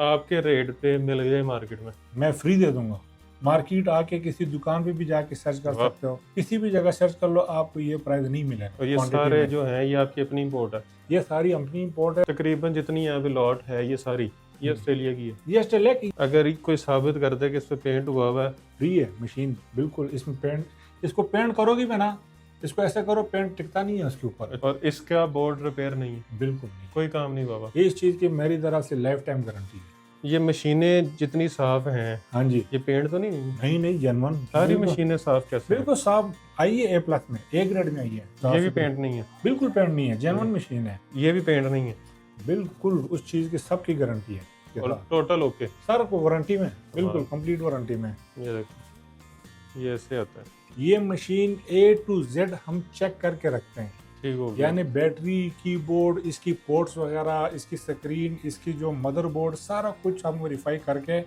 आपके रेट पे मिल जाए मार्केट में, मैं फ्री दे दूंगा। मार्केट आके किसी दुकान पे भी जाके सर्च कर वाह। सकते हो, किसी भी जगह सर्च कर लो, आपको ये प्राइस नहीं मिलेगा और ये क्वांटिटी सारे में। जो हैं ये आपकी अपनी इंपोर्ट है? ये सारी अपनी इंपोर्ट है। तकरीबन जितनी यहाँ पे लॉट है ये सारी ये ऑस्ट्रेलिया की है? ये ऑस्ट्रेलिया की। अगर ये कोई साबित कर दे कि इस पे पेंट हुआ हुआ है? फ्री है मशीन बिल्कुल। इसमें पेंट, इसको पेंट करोगे भी ना, इसको ऐसे करो, पेंट टिकता नहीं है उसके ऊपर। और इसका बोर्ड रिपेयर नहीं है? बिल्कुल नहीं, कोई काम नहीं बाबा। ये इस चीज की मेरी तरफ से लाइफ टाइम गारंटी है। ये मशीनें जितनी साफ हैं, हाँ जी। ये पेंट तो नहीं हुई? नहीं नहीं, जेन्युइन सारी मशीनें साफ कैसे हैं? बिल्कुल साफ आई है, A+ में, A ग्रेड में आई है। ये भी पेंट नहीं है? बिल्कुल पेंट नहीं है, जेन्युइन मशीन है। ये भी पेंट नहीं है? बिल्कुल उस चीज की सबकी गारंटी है। और टोटल ओके? सर को वारंटी में, बिल्कुल कंप्लीट वारंटी में। ये देखो, ये ऐसे आता है। ये मशीन A to Z हम चेक करके रखते हैं। ठीक हो गया। यानी बैटरी, कीबोर्ड, इसकी पोर्ट्स वगैरह, इसकी स्क्रीन, इसकी जो मदरबोर्ड, सारा कुछ हम वेरीफाई करके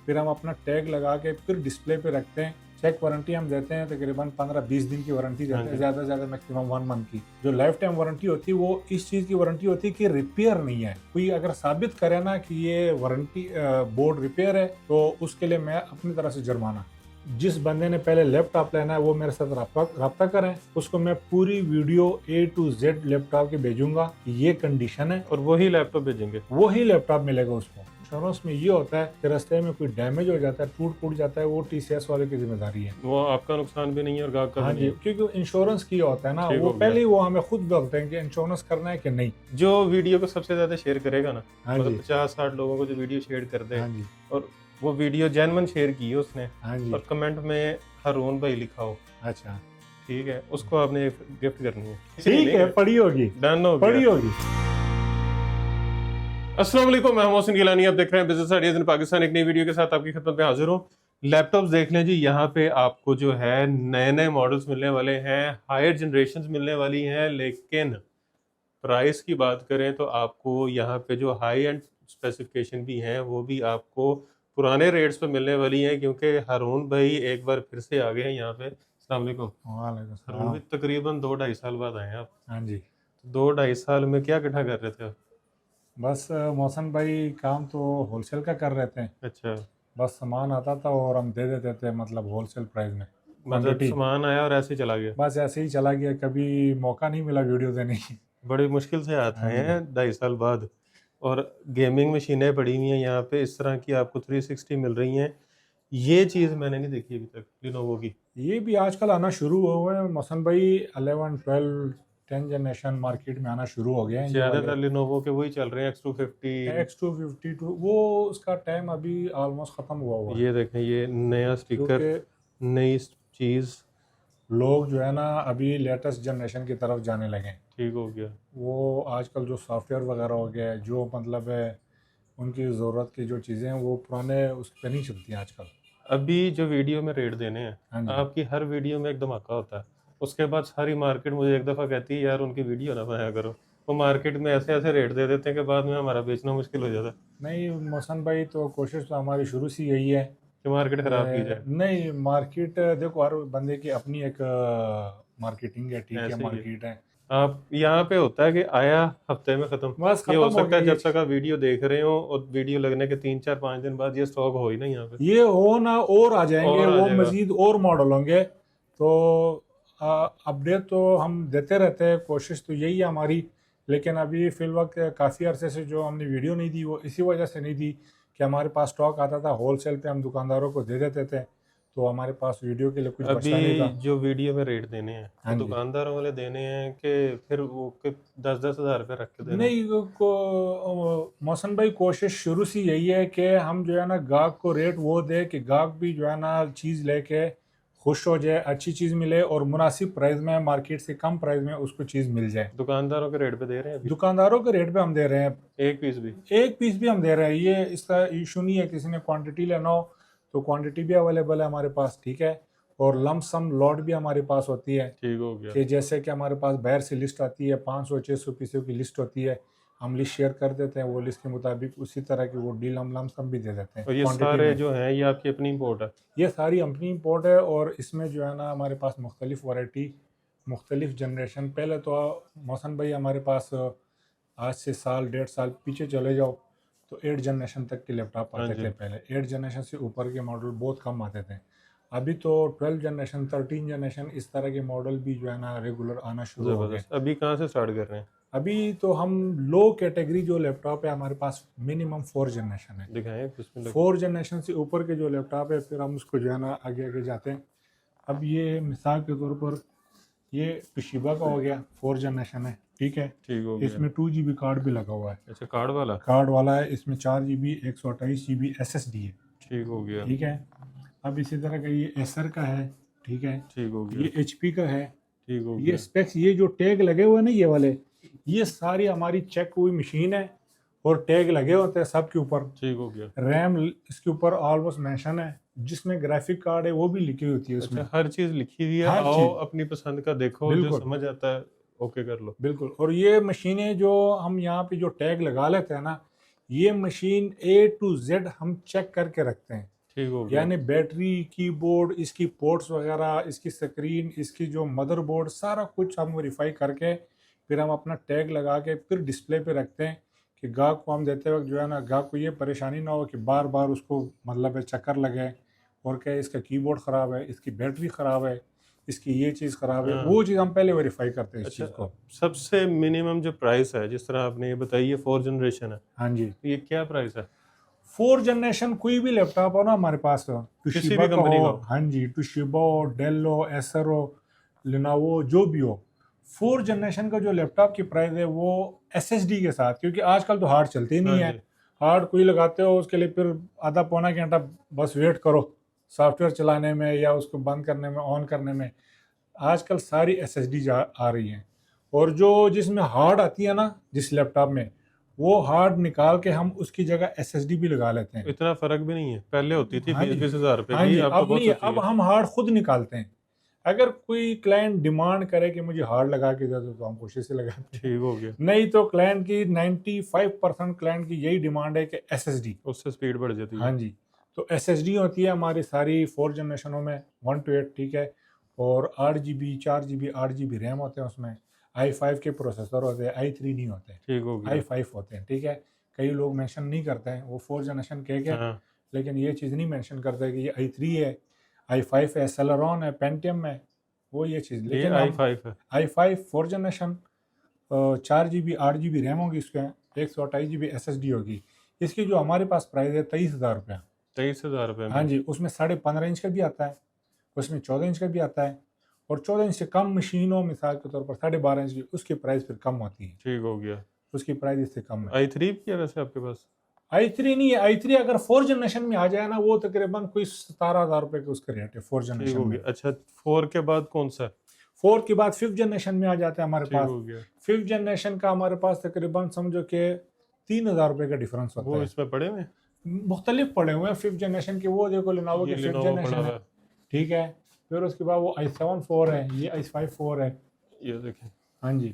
फिर हम अपना टैग लगा के फिर डिस्प्ले पे रखते हैं। चेक वारंटी हम देते हैं तकरीबन 15-20 दिन की वारंटी देते हैं, ज़्यादा से ज़्यादा मैक्सिमम 1 मंथ की। जो लाइफ टाइम वारंटी होती है वो इस चीज़ की वारंटी होती है कि रिपेयर नहीं है। कोई अगर साबित करे ना कि ये वारंटी बोर्ड रिपेयर है, तो उसके लिए मैं अपनी तरफ से जुर्माना। जिस बंदे ने पहले लैपटॉप लेना है वो मेरे साथ रब्ता करें, उसको मैं पूरी video A to Z laptop की भेजूंगा कि ये कंडीशन है, और वही लैपटॉप भेजेंगे? वही लैपटॉप मिलेगा उसको। इंश्योरेंस में ये होता है कि रास्ते में कोई डैमेज हो जाता है, टूट जाता है, वो TCS वाले की जिम्मेदारी है। वो आपका नुकसान भी नहीं है और गाहक का हाँ भी जी, नहीं है। क्योंकि इंश्योरेंस की होता है ना, ठीक वो हो गया। पहले ही वो हमें खुद बोलते हैं कि इंश्योरेंस करना है कि नहीं। जो वीडियो को सबसे ज्यादा शेयर करेगा ना, हाँ मतलब जी। 50-60 लोगों को जो वीडियो शेयर कर दे, हाँ जी। और वो वीडियो जेन्युइन शेयर की है उसने, हाँ जी। और कमेंट में हारून भाई लिखा हो, अच्छा ठीक है, उसको आपने गिफ्ट करनी है। ठीक है, पड़ी होगी, डन हो पड़ी गया। होगी। अस्सलाम वालेकुम, मैं मोहसिन गिलानी, आप देख रहे हैं बिजनेस आइडियाज इन पाकिस्तान। एक नई वीडियो के साथ आपकी खिदमत में हाजिर हूँ। लैपटॉप्स देख लें जी, यहाँ पे आपको जो है नए नए मॉडल्स मिलने वाले हैं, हायर जनरेशंस मिलने वाली हैं, लेकिन प्राइस की बात करें तो आपको यहाँ पे जो हाई एंड स्पेसिफिकेशन भी हैं वो भी आपको पुराने रेट्स पे मिलने वाली हैं, क्योंकि हारून भाई एक बार फिर से आ गए हैं यहाँ पे। अस्सलाम वालेकुम। वालेकुम हारून भाई, सलाम। तकरीबन 2-2.5 साल बाद आए हैं आप। हाँ जी। 2-2.5 साल में क्या इकट्ठा कर रहे थे आप? बस मौसम भाई काम तो होलसेल का कर रहे थे। अच्छा, बस सामान आता था और हम दे देते थे, मतलब होलसेल प्राइस में मतलब क्वांटिटी। सामान आया और ऐसे ही चला गया? बस ऐसे ही चला गया, कभी मौका नहीं मिला वीडियो देने की। बड़ी मुश्किल से आते हाँ जी। हैं 2.5 साल बाद। और गेमिंग मशीनें पड़ी हुई हैं यहाँ पे, इस तरह की आपको 360 मिल रही हैं। ये चीज़ मैंने नहीं देखी अभी तक लिनोवो की। ये भी आजकल आना शुरू हुए हैं मौसम भाई। 11, 12, 10 जनरेशन मार्केट में आना शुरू हो गए हैं। ज़्यादातर लिनोवो के वही चल रहे हैं, X250। X252 वो उसका टाइम अभी ऑलमोस्ट ख़त्म हुआ है। ये देखें, ये नया स्पीकर, क्योंकि नई चीज़। लोग जो है ना अभी लेटेस्ट जनरेशन की तरफ जाने लगे हैं। ठीक हो गया। वो आजकल जो सॉफ्टवेयर वगैरह हो गया है, जो मतलब है उनकी ज़रूरत की जो चीज़ें हैं वो पुराने उस पर नहीं चलती हैं आजकल। अभी जो वीडियो में रेट देने हैं, हाँ जी। आपकी हर वीडियो में एक धमाका होता है, उसके बाद सारी मार्केट मुझे एक दफ़ा कहती है यार उनकी वीडियो ना बनाया करो। वो मार्केट में ऐसे ऐसे रेट दे देते हैं कि बाद में हमारा बेचना मुश्किल हो जाता है। नहीं मोहसन भाई, तो कोशिश तो हमारी शुरू से यही है कि मार्केट ख़राब की जाए। नहीं, मार्केट देखो हर बंदे की अपनी एक मार्केटिंग है, ठीक है, ऐसे ही है। मार्केट है। आप यहाँ पे होता है कि आया हफ्ते में खत्म। बस ये हो खत्म हो सकता है गया। जब तक आप वीडियो देख रहे हो और वीडियो लगने के 3-4-5 दिन बाद ये स्टॉक हो ही नहीं यहाँ पे। ये हो ना और आ जाएंगे, और आ वो जाएगा। मजीद और मॉडल होंगे, तो अपडेट तो हम देते रहते हैं, कोशिश तो यही है हमारी। लेकिन अभी फिल वक्त काफ़ी अरसे से जो हमने वीडियो नहीं दी वो इसी वजह से नहीं दी कि हमारे पास स्टॉक आता था होलसेल पे, हम दुकानदारों को दे देते थे, तो हमारे पास वीडियो के लिए कुछ बचता नहीं था। अभी जो वीडियो में रेट देने हैं हाँ वो जी। दुकानदारों वाले देने हैं कि फिर वो 10-10 हज़ार रुपये रख के देने हैं? नहीं मौसम भाई, कोशिश शुरू से यही है कि हम जो है ना गाहक को रेट वो दे कि गाहक भी जो है ना चीज़ लेके खुश हो जाए, अच्छी चीज़ मिले और मुनासिब प्राइस में, मार्केट से कम प्राइस में उसको चीज़ मिल जाए। दुकानदारों के रेट पे दे रहे हैं अभी? दुकानदारों के रेट पे हम दे रहे हैं, एक पीस भी? एक पीस भी हम दे रहे हैं। ये इसका इशू नहीं है, किसी ने क्वांटिटी लेना हो तो क्वांटिटी भी अवेलेबल है हमारे पास, ठीक है। और लम्प सम लॉट भी हमारे पास होती है ठीक हो गया। कि जैसे कि हमारे पास बाहर से लिस्ट आती है, 500-600 पीसों की लिस्ट होती है, हम लिस्ट शेयर कर देते हैं, वो लिस्ट के मुताबिक उसी तरह की वो डील हम लमसम भी दे देते हैं और ये क्वांटिटी सारे में। जो हैं ये आपकी अपनी इंपोर्ट है? ये सारी अपनी इंपोर्ट है और इसमें जो है ना हमारे पास मुख्तलिफ वैरायटी, मुख्तलिफ जनरेशन। पहले तो मौसम भाई हमारे पास आज से साल 1.5 साल पीछे चले जाओ तो 8 जनरेशन तक के लैपटॉप हाँ आते जी। थे पहले। 8 जनरेशन से ऊपर के मॉडल बहुत कम आते थे। अभी तो 12 जनरेशन, 13 जनरेशन इस तरह के मॉडल भी जो है ना रेगुलर आना शुरू हो गए। जबरदस्त। अभी कहाँ से स्टार्ट कर रहे हैं? अभी तो हम लो कैटेगरी जो लैपटॉप है हमारे पास मिनिमम 4 जनरेशन है। दिखाएं बिस्मिल्लाह। 4 जनरेशन से ऊपर के जो लैपटॉप है फिर हम उसको जो है ना आगे आगे जाते हैं। अब ये मिसाल के तौर पर ये टोशिबा का हो गया, 4 जनरेशन है, ठीक है। ठीक हो गया। इसमें 2 GB कार्ड भी लगा हुआ है, अच्छा, कार्ड वाला। कार्ड वाला है। इसमें 4 GB 128 GB SSD है, ठीक हो गया। ठीक है। अब इसी तरह का ये एसर का है, ठीक है। ठीक हो ये गया। HP का है। ठीक हो ये गया। स्पेक्स, ये जो टैग लगे हुए हैं ना ये वाले, ये सारी हमारी चेक हुई मशीन है और टैग लगे होते हैं सब के ऊपर। ठीक हो गया। रैम इसके ऊपर ऑलमोस्ट मेंशन है, जिसमें ग्राफिक कार्ड है वो भी लिखी होती है उसमें। अच्छा, हर चीज लिखी हुई है। हर आओ चीज। अपनी पसंद का देखो, जो बिल्कुल। समझ आता है ओके कर लो। बिल्कुल। और ये मशीनें जो हम यहाँ पे जो टैग लगा लेते हैं ना, ये मशीन A to Z हम चेक करके रखते हैं। ठीक हो गया। यानी बैटरी, कीबोर्ड, इसकी पोर्ट्स वगैरह, इसकी स्क्रीन, इसकी जो मदरबोर्ड, सारा कुछ हम वेरीफाई करके फिर हम अपना टैग लगा के फिर डिस्प्ले पे रखते हैं कि गाहक को हम देते वक्त जो है ना गाहक को ये परेशानी ना हो कि बार बार उसको मतलब है चक्कर लगे और क्या इसका कीबोर्ड ख़राब है, इसकी बैटरी ख़राब है, इसकी ये चीज़ ख़राब है। हाँ। वो चीज़ हम पहले वेरीफाई करते हैं इस अच्छा, चीज़ को। सबसे मिनिमम जो प्राइस है, जिस तरह आपने ये बताई, ये 4 जनरेशन है, हाँ जी। तो ये क्या प्राइस है? 4 जनरेशन कोई भी लैपटॉप हो ना हमारे पास, किसी टोशिबा भी का कंपनी हो, का हो? हाँ जी, टोशिबा हो, डेल हो, एसर हो, लिनोवो, जो भी हो, 4 जनरेशन का जो लैपटॉप की प्राइस है वो SSD के साथ, क्योंकि आजकल तो हार्ड चलते ही हाँ नहीं है। जी। हार्ड कोई लगाते हो उसके लिए फिर आधा पौना घंटा बस वेट करो सॉफ्टवेयर चलाने में या उसको बंद करने में, ऑन करने में। आजकल सारी SSD आ रही हैं। और जो जिसमें हार्ड आती है ना जिस लैपटॉप में, वो हार्ड निकाल के हम उसकी जगह SSD भी लगा लेते हैं। इतना फर्क भी नहीं है? पहले होती थी हाँ जी। 20-20 हजार रुपए हाँ की, जी, अब तो अब बहुत नहीं है, सस्ती अब है। हम हार्ड खुद निकालते हैं। अगर कोई क्लाइंट डिमांड करे कि मुझे हार्ड लगा के दे दो तो हम कोशिश से लगाते हैं, ठीक हो गया। नहीं तो क्लाइंट की 95% क्लाइंट की यही डिमांड है कि SSD। उससे स्पीड बढ़ जाती है। हाँ जी। तो SSD होती है हमारी सारी 4 जनरेशनों में 1 to 8, ठीक है। और 8 GB 4 GB 8 GB रैम होते हैं उसमें। i5 के प्रोसेसर होते हैं, i3 नहीं होते, ठीक हो गया। i5 होते हैं, ठीक है। कई लोग मेंशन नहीं करते हैं, वो 4 जनरेशन कह के, हाँ। लेकिन ये चीज़ नहीं मेंशन करते कि ये i3 है, i5 है, सेलेरॉन है, पेंटियम है, वो ये चीज़। ये लेकिन हम i5 है। i5 4 generation, 4 GB 8 GB RAM होगी इसके, 128 GB SSD होगी। इसकी जो हमारे पास प्राइस है 23,000 रुपया। 23,000 रुपए हाँ में? जी। उसमें 15.5 इंच का भी आता है, उसमें 14 इंच का भी आता है, और 14 इंच से कम मशीन हो मिसाल के तौर पर 12.5 इंच की, उसकी प्राइस फिर कम होती है, ठीक हो गया। उसकी प्राइस इससे कम है। i3 भी है वैसे आपके पास? i3 नहीं है, i3 अगर 4 जनरेशन में आ जाए ना वो तकरीबन कोई 17,000 रुपए का उसका रेट है 4 ठीक जनरेशन हो में। गया। अच्छा, 4 के बाद कौन सा है? 4 के बाद 5th जनरेशन में आ जाता है हमारे ठीक पास। हो गया। 5th जनरेशन का हमारे पास तकरीबन समझो कि 3,000 रुपए का डिफरेंस होता वो है। इसमें पड़े हुए? मुख्तलिफ पड़े हुए हैं 5th जनरेशन के, वो देखो लेनोवो के ये 5th Lenovo जनरेशन पड़ा है, हुआ है। ठीक है। फिर उसके बाद वो i7 4 है, ये i5 4 है। ये देखें, हाँ जी।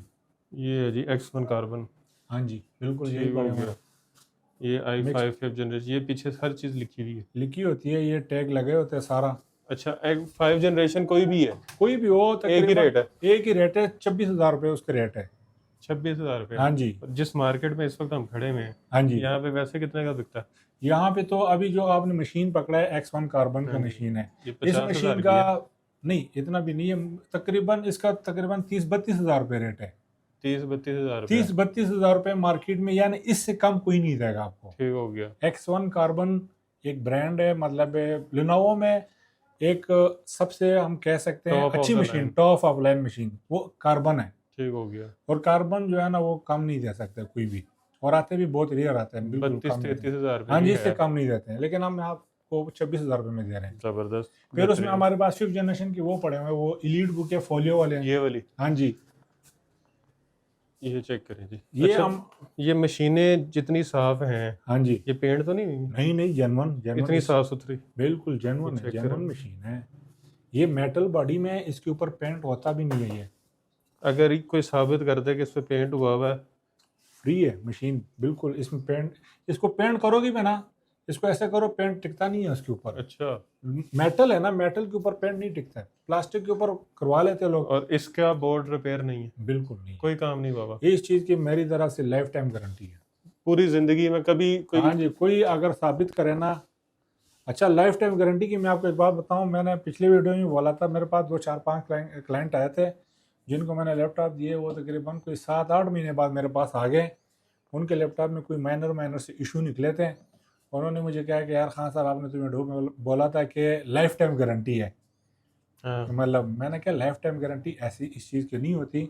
ये है जी X1 कार्बन। हाँ जी, बिल्कुल यही ठीक हो पड़े हुए गया। हैं। ये i5 5th जनरेशन, ये पीछे हर चीज लिखी हुई है। लिखी होती है, ये टैग लगे होते हैं सारा। अच्छा, 5 जनरेशन कोई भी है? कोई भी हो एक ही तकरीबन रेट है? एक ही रेट है, 26,000 रुपये उसका रेट है। 26,000 रुपए? हाँ जी। और जिस मार्केट में इस वक्त हम खड़े हुए हैं, हाँ जी। यहाँ पे वैसे कितने का बिकता है? यहाँ पे तो अभी जो आपने मशीन पकड़ा है X1 कार्बन का हाँ जी। मशीन है, ये इस 50,000 मशीन की का है। नहीं इतना भी नहीं है, तकरीबन इसका तकरीबन 30-32 हज़ार रुपये रेट है। 30-32 हज़ार रुपए? 30-32 हज़ार रुपये मार्केट में, यानी इससे कम कोई नहीं देगा आपको। ठीक हो गया। X1 कार्बन एक ब्रांड है, मतलब लिनोवो में एक सबसे हम कह सकते हैं Top of अच्छी the machine, line। Top of line machine वो कार्बन है। ठीक हो गया। और कार्बन जो है ना वो कम नहीं दे सकते कोई भी, और आते भी बहुत रेयर आते हैं, बिल्कुल कम नहीं देते। 32-33 हज़ार रुपए हाँ की जी, है। इससे कम नहीं देते हैं, लेकिन हम आपको 26,000 रुपये में दे रहे हैं। जबरदस्त। फिर उसमें बेहतरीन। हमारे पास 5th जनरेशन की वो पड़े हुए हैं, वो इलीट बुक है, फोलियो वाले हैं। ये वाली, हाँ जी। ये चेक करें जी। ये अच्छा, हम, ये मशीनें जितनी साफ हैं, हाँ जी, ये पेंट तो नहीं हुई? नहीं नहीं, जेन्युइन इतनी जेन्युइन, साफ सुथरी? बिल्कुल जेन्युइन है, चेक जेन्युइन करें। मशीन है। ये मेटल बॉडी में, इसके ऊपर पेंट होता भी नहीं है। ये अगर कोई साबित कर दे कि इस पे पेंट हुआ हुआ है? फ्री है मशीन, बिल्कुल। इसमें पेंट, इसको पेंट करोगे भी ना, इसको ऐसे करो, पेंट टिकता नहीं है उसके ऊपर। अच्छा। मेटल है ना, मेटल के ऊपर पेंट नहीं टिकता है, प्लास्टिक के ऊपर करवा लेते हैं लोग। और इसका बोर्ड रिपेयर नहीं है? बिल्कुल नहीं, कोई काम नहीं बाबा? ये इस चीज़ की मेरी तरफ से लाइफ टाइम गारंटी है। पूरी जिंदगी में कभी कोई। हाँ जी, कोई अगर साबित करे ना। अच्छा, लाइफ टाइम गारंटी की मैं आपको एक बात बताऊं, मैंने पिछले वीडियो में बोला था, मेरे पास 2 4 5 क्लाइंट आए थे जिनको मैंने लैपटॉप दिए, वो तकरीबन कोई 7 8 महीने बाद मेरे पास आ गए। उनके लैपटॉप में कोई माइनर से इशू निकले थे। उन्होंने मुझे कहा कि यार खान साहब, आपने तुम्हें बोला था कि लाइफ टाइम गारंटी है। हाँ, मतलब मैंने क्या, लाइफ टाइम गारंटी ऐसी इस चीज़ की नहीं होती।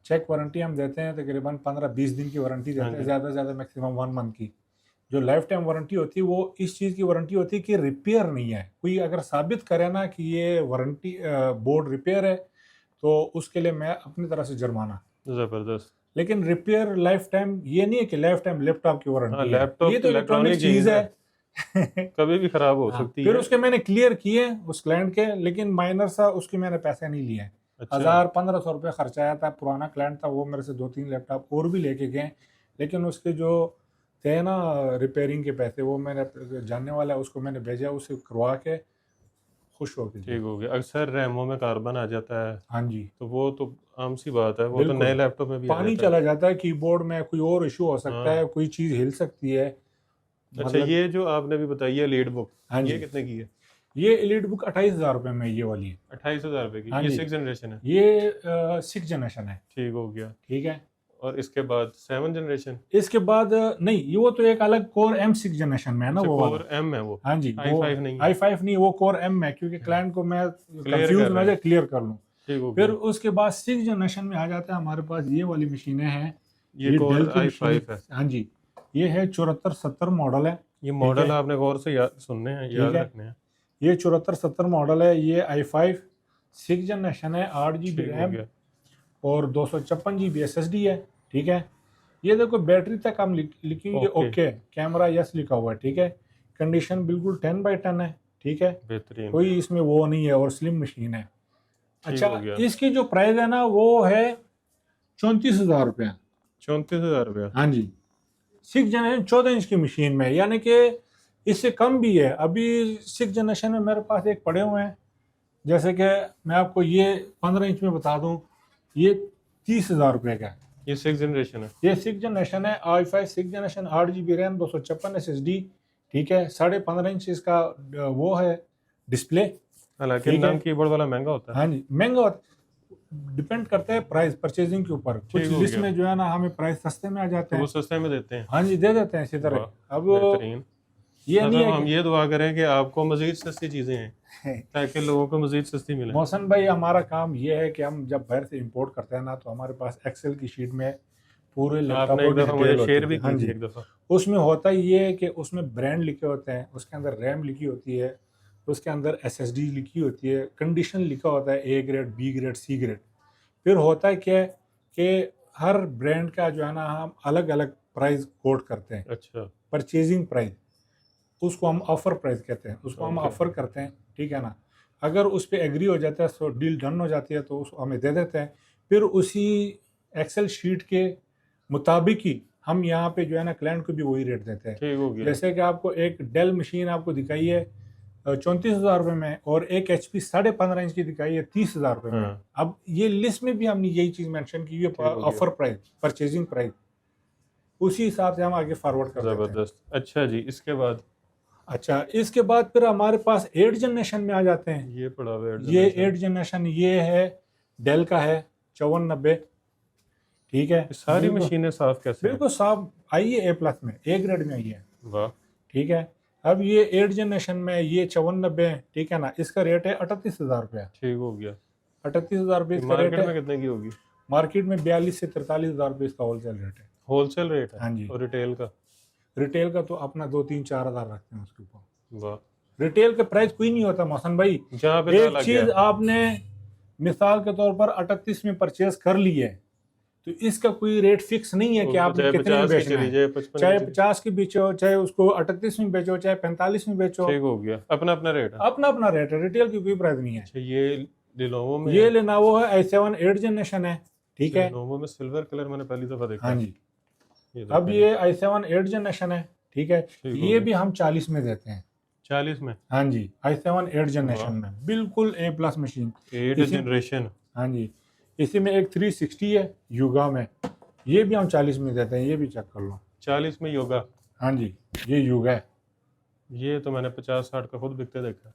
चेक वारंटी हम देते हैं, तकरीबन 15 20 दिन की वारंटी हाँ देते हैं, जी। ज़्यादा से ज़्यादा मैक्सिमम 1 मंथ की। जो लाइफ टाइम वारंटी होती है वो इस चीज़ की वारंटी होती है कि रिपेयर नहीं है। कोई अगर साबित करे ना कि ये वारंटी बोर्ड रिपेयर है, तो उसके लिए मैं अपनी तरफ से जुर्माना। जबरदस्त। लेकिन रिपेयर लाइफ टाइम ये नहीं है कि लाइफ टाइम लैपटॉप की हाँ, वारंटी है, लैपटॉप ये तो इलेक्ट्रॉनिक इलेक्ट्रॉनिक चीज़ है। कभी भी खराब हो हाँ, सकती फिर है। उसके मैंने क्लियर किए उस क्लाइंट के, लेकिन माइनर सा उसके मैंने पैसे नहीं लिए। अच्छा। 1000 1500 रुपये खर्चा आया था। पुराना क्लाइंट था, वो मेरे से 2 3 लैपटॉप और भी लेके गए, लेकिन उसके जो थे ना रिपेयरिंग के पैसे, वो मैंने जानने वाला है उसको मैंने भेजा, उसे करवा के खुश हो गए। ठीक हो गया। अक्सर रैमों में कार्बन आ जाता है, हाँ जी, तो वो तो आम सी बात है, वो तो बिल्कुल। नए लैपटॉप में भी आ पानी जाता है। चला जाता है कीबोर्ड में, कोई और इशू हो सकता हाँ। है, कोई चीज़ हिल सकती है। अच्छा, मतलब ये जो आपने भी बताई है लीड बुक, हाँ ये जी, कितने की है? ये एलीट बुक 28,000 रुपये में ये वाली है। 28,000 रुपए की। हाँ ये जी, 6 जनरेशन है। ये 6 जनरेशन है। ठीक हो गया। ठीक है। और इसके बाद 7 जनरेशन। इसके बाद नहीं, ये वो तो एक अलग कोर M6 जनरेशन में है ना अच्छा, वो वाला। कोर एम है वो, हाँ जी, वो i5 नहीं है। i5 नहीं, वो कोर M है, क्योंकि क्लाइंट को मैं क्लियर कंफ्यूज कर ना रहे जाए, हैं। क्लियर कर लूँ। ठीक हो फिर गया। उसके बाद 6 जनरेशन में आ जाता है हमारे पास ये वाली मशीनें हैं। ये ये कोर डेल की मशीन। i5 है। हाँ जी, ये है 7470 मॉडल है। ये ठीक मॉडल है, आपने गौर से याद सुनने हैं, ठीक याद है। रखने हैं। ये 7470 मॉडल है, ये i5 6 जनरेशन है, 8 GB ठीक हो रैम गया। और 256 GB SSD है। ठीक है। ये देखो बैटरी तक हम लिखी हुई है ओके। ओके, कैमरा यस लिखा हुआ है। ठीक है। कंडीशन बिल्कुल 10/10 है। ठीक है, बेहतरीन। कोई इसमें वो नहीं है, और स्लिम मशीन है। ठीक अच्छा, हो गया। इसकी जो प्राइस है ना वो है 34,000 रुपया। 34,000 रुपया। हाँ जी, 6 जनरेशन 14 इंच की मशीन में, यानी कि इससे कम भी है। अभी 6 जनरेशन में मेरे पास एक पड़े हुए हैं, जैसे कि मैं आपको ये 15 इंच में बता दूं, ये 30,000 रुपये का है। ये 6 जनरेशन है। ये 6 जनरेशन है, i5 6 generation, 8 GB RAM, 256 SSD। ठीक है, 15.5 इंच इसका वो है डिस्प्ले। हालांकि ठीक है। नन कीबोर्ड वाला महंगा होता है। हाँ जी, महंगा डिपेंड करता है प्राइस परचेजिंग के ऊपर। कुछ ठीक हो लिस्ट गया। में जो है ना हमें प्राइस सस्ते में आ जाते तो वो हैं। सस्ते में देते हैं। हाँ जी, दे देते हैं इसी तरह। वाह, अब बेहतरीन। ये नहीं मतलब है हम ये दुआ करें कि आपको मजीद सस्ती चीजें हैं, कि ताकि लोगों को मजीद सस्ती मिले। मौसम भाई, हमारा काम ये है कि हम जब बाहर से इंपोर्ट करते हैं ना, तो हमारे पास एक्सेल की शीट में पूरे लैपटॉप आपने एक दफा मुझे शेयर भी हाँ की थी जी, एक दफा। उसमें होता ये है कि उसमें ब्रांड लिखे होते हैं, उसके अंदर रैम लिखी होती है, उसके अंदर SSD लिखी होती है, कंडीशन लिखा होता है, A grade, B grade, C grade. फिर होता है क्या कि हर ब्रांड का जो है ना हम अलग अलग प्राइस कोट करते हैं। अच्छा। परचेजिंग प्राइस, उसको हम ऑफर प्राइस कहते हैं, उसको हम ओके। ऑफर करते हैं। ठीक है ना। अगर उस पर एग्री हो जाता है तो डील डन हो जाती है, तो उसको हमें दे देते हैं। फिर उसी एक्सेल शीट के मुताबिक ही हम यहाँ पे जो है ना क्लाइंट को भी वही रेट देते हैं। ठीक हो गया। जैसे कि आपको एक डेल मशीन आपको दिखाई है 34,000 रुपये में, और एक HP 15.5 इंच की दिखाई है 30,000 रुपये में। हाँ। अब ये लिस्ट में भी हमने यही चीज़ मेंशन की है, ठीक हो गया। ऑफर प्राइस, परचेजिंग प्राइस, उसी हिसाब से हम आगे फॉरवर्ड कर देते हैं। जबरदस्त। अच्छा जी, इसके बाद अच्छा, इसके बाद फिर हमारे पास 8 जनरेशन में आ जाते हैं। ये पड़ा हुआ है ये generation। 8 जनरेशन ये है डेल का है, 5490। ठीक है, ये सारी बिल्कुल मशीनें साफ कैसे हैं? बिल्कुल साफ आई है, A+ में, A ग्रेड में आई है। वाह। ठीक है। अब ये 8 जनरेशन में ये 5490 है। ठीक है ना, इसका रेट है 38,000 रुपया। ठीक हो गया। 38,000 रुपये इसका रेट मार्केट में है। कितने की होगी? मार्केट में 42 से 43,000 रुपये इसका होलसेल रेट है। होलसेल रेट है? हाँ जी। और रिटेल का? रिटेल का तो अपना 2 3 4 हज़ार रखते हैं उसके ऊपर। वाह। रिटेल के प्राइस कोई नहीं होता मौसम भाई। जहाँ पे एक ताला चीज गया। आपने मिसाल के तौर पर 38 में परचेज कर ली है, तो इसका कोई रेट फिक्स नहीं है कि उसको आपने चाहे कितने में 50 की बेचना चली है। जाए, 55 चाहे की चली- 50 की बेचो, चाहे उसको 38 में बेचो, चाहे 45 में बेचो, ठीक हो गया। अपना अपना रेट है। अपना अपना रेट है। रिटेल की कोई प्राइस नहीं है। अच्छा, ये लिनोवो में ये लेनोवो है, i7 8 जनरेशन है। ठीक है। लिनोवो में सिल्वर कलर मैंने पहली दफा देखा। हाँ जी। ये अब देखिए। ये i7 8 जनरेशन है। ठीक है, ठीक हो ये गया। भी हम 40 में देते हैं। 40 में? हाँ जी, i7 8 जनरेशन वाह। में बिल्कुल A+ मशीन। 8 इसी- जनरेशन। हाँ जी, इसी में एक 360 है युगा में, ये भी हम 40 में देते हैं, ये भी चेक कर लो। 40 में योगा। हाँ जी, ये युग है। ये तो मैंने 50-60 का खुद बिकते देखा।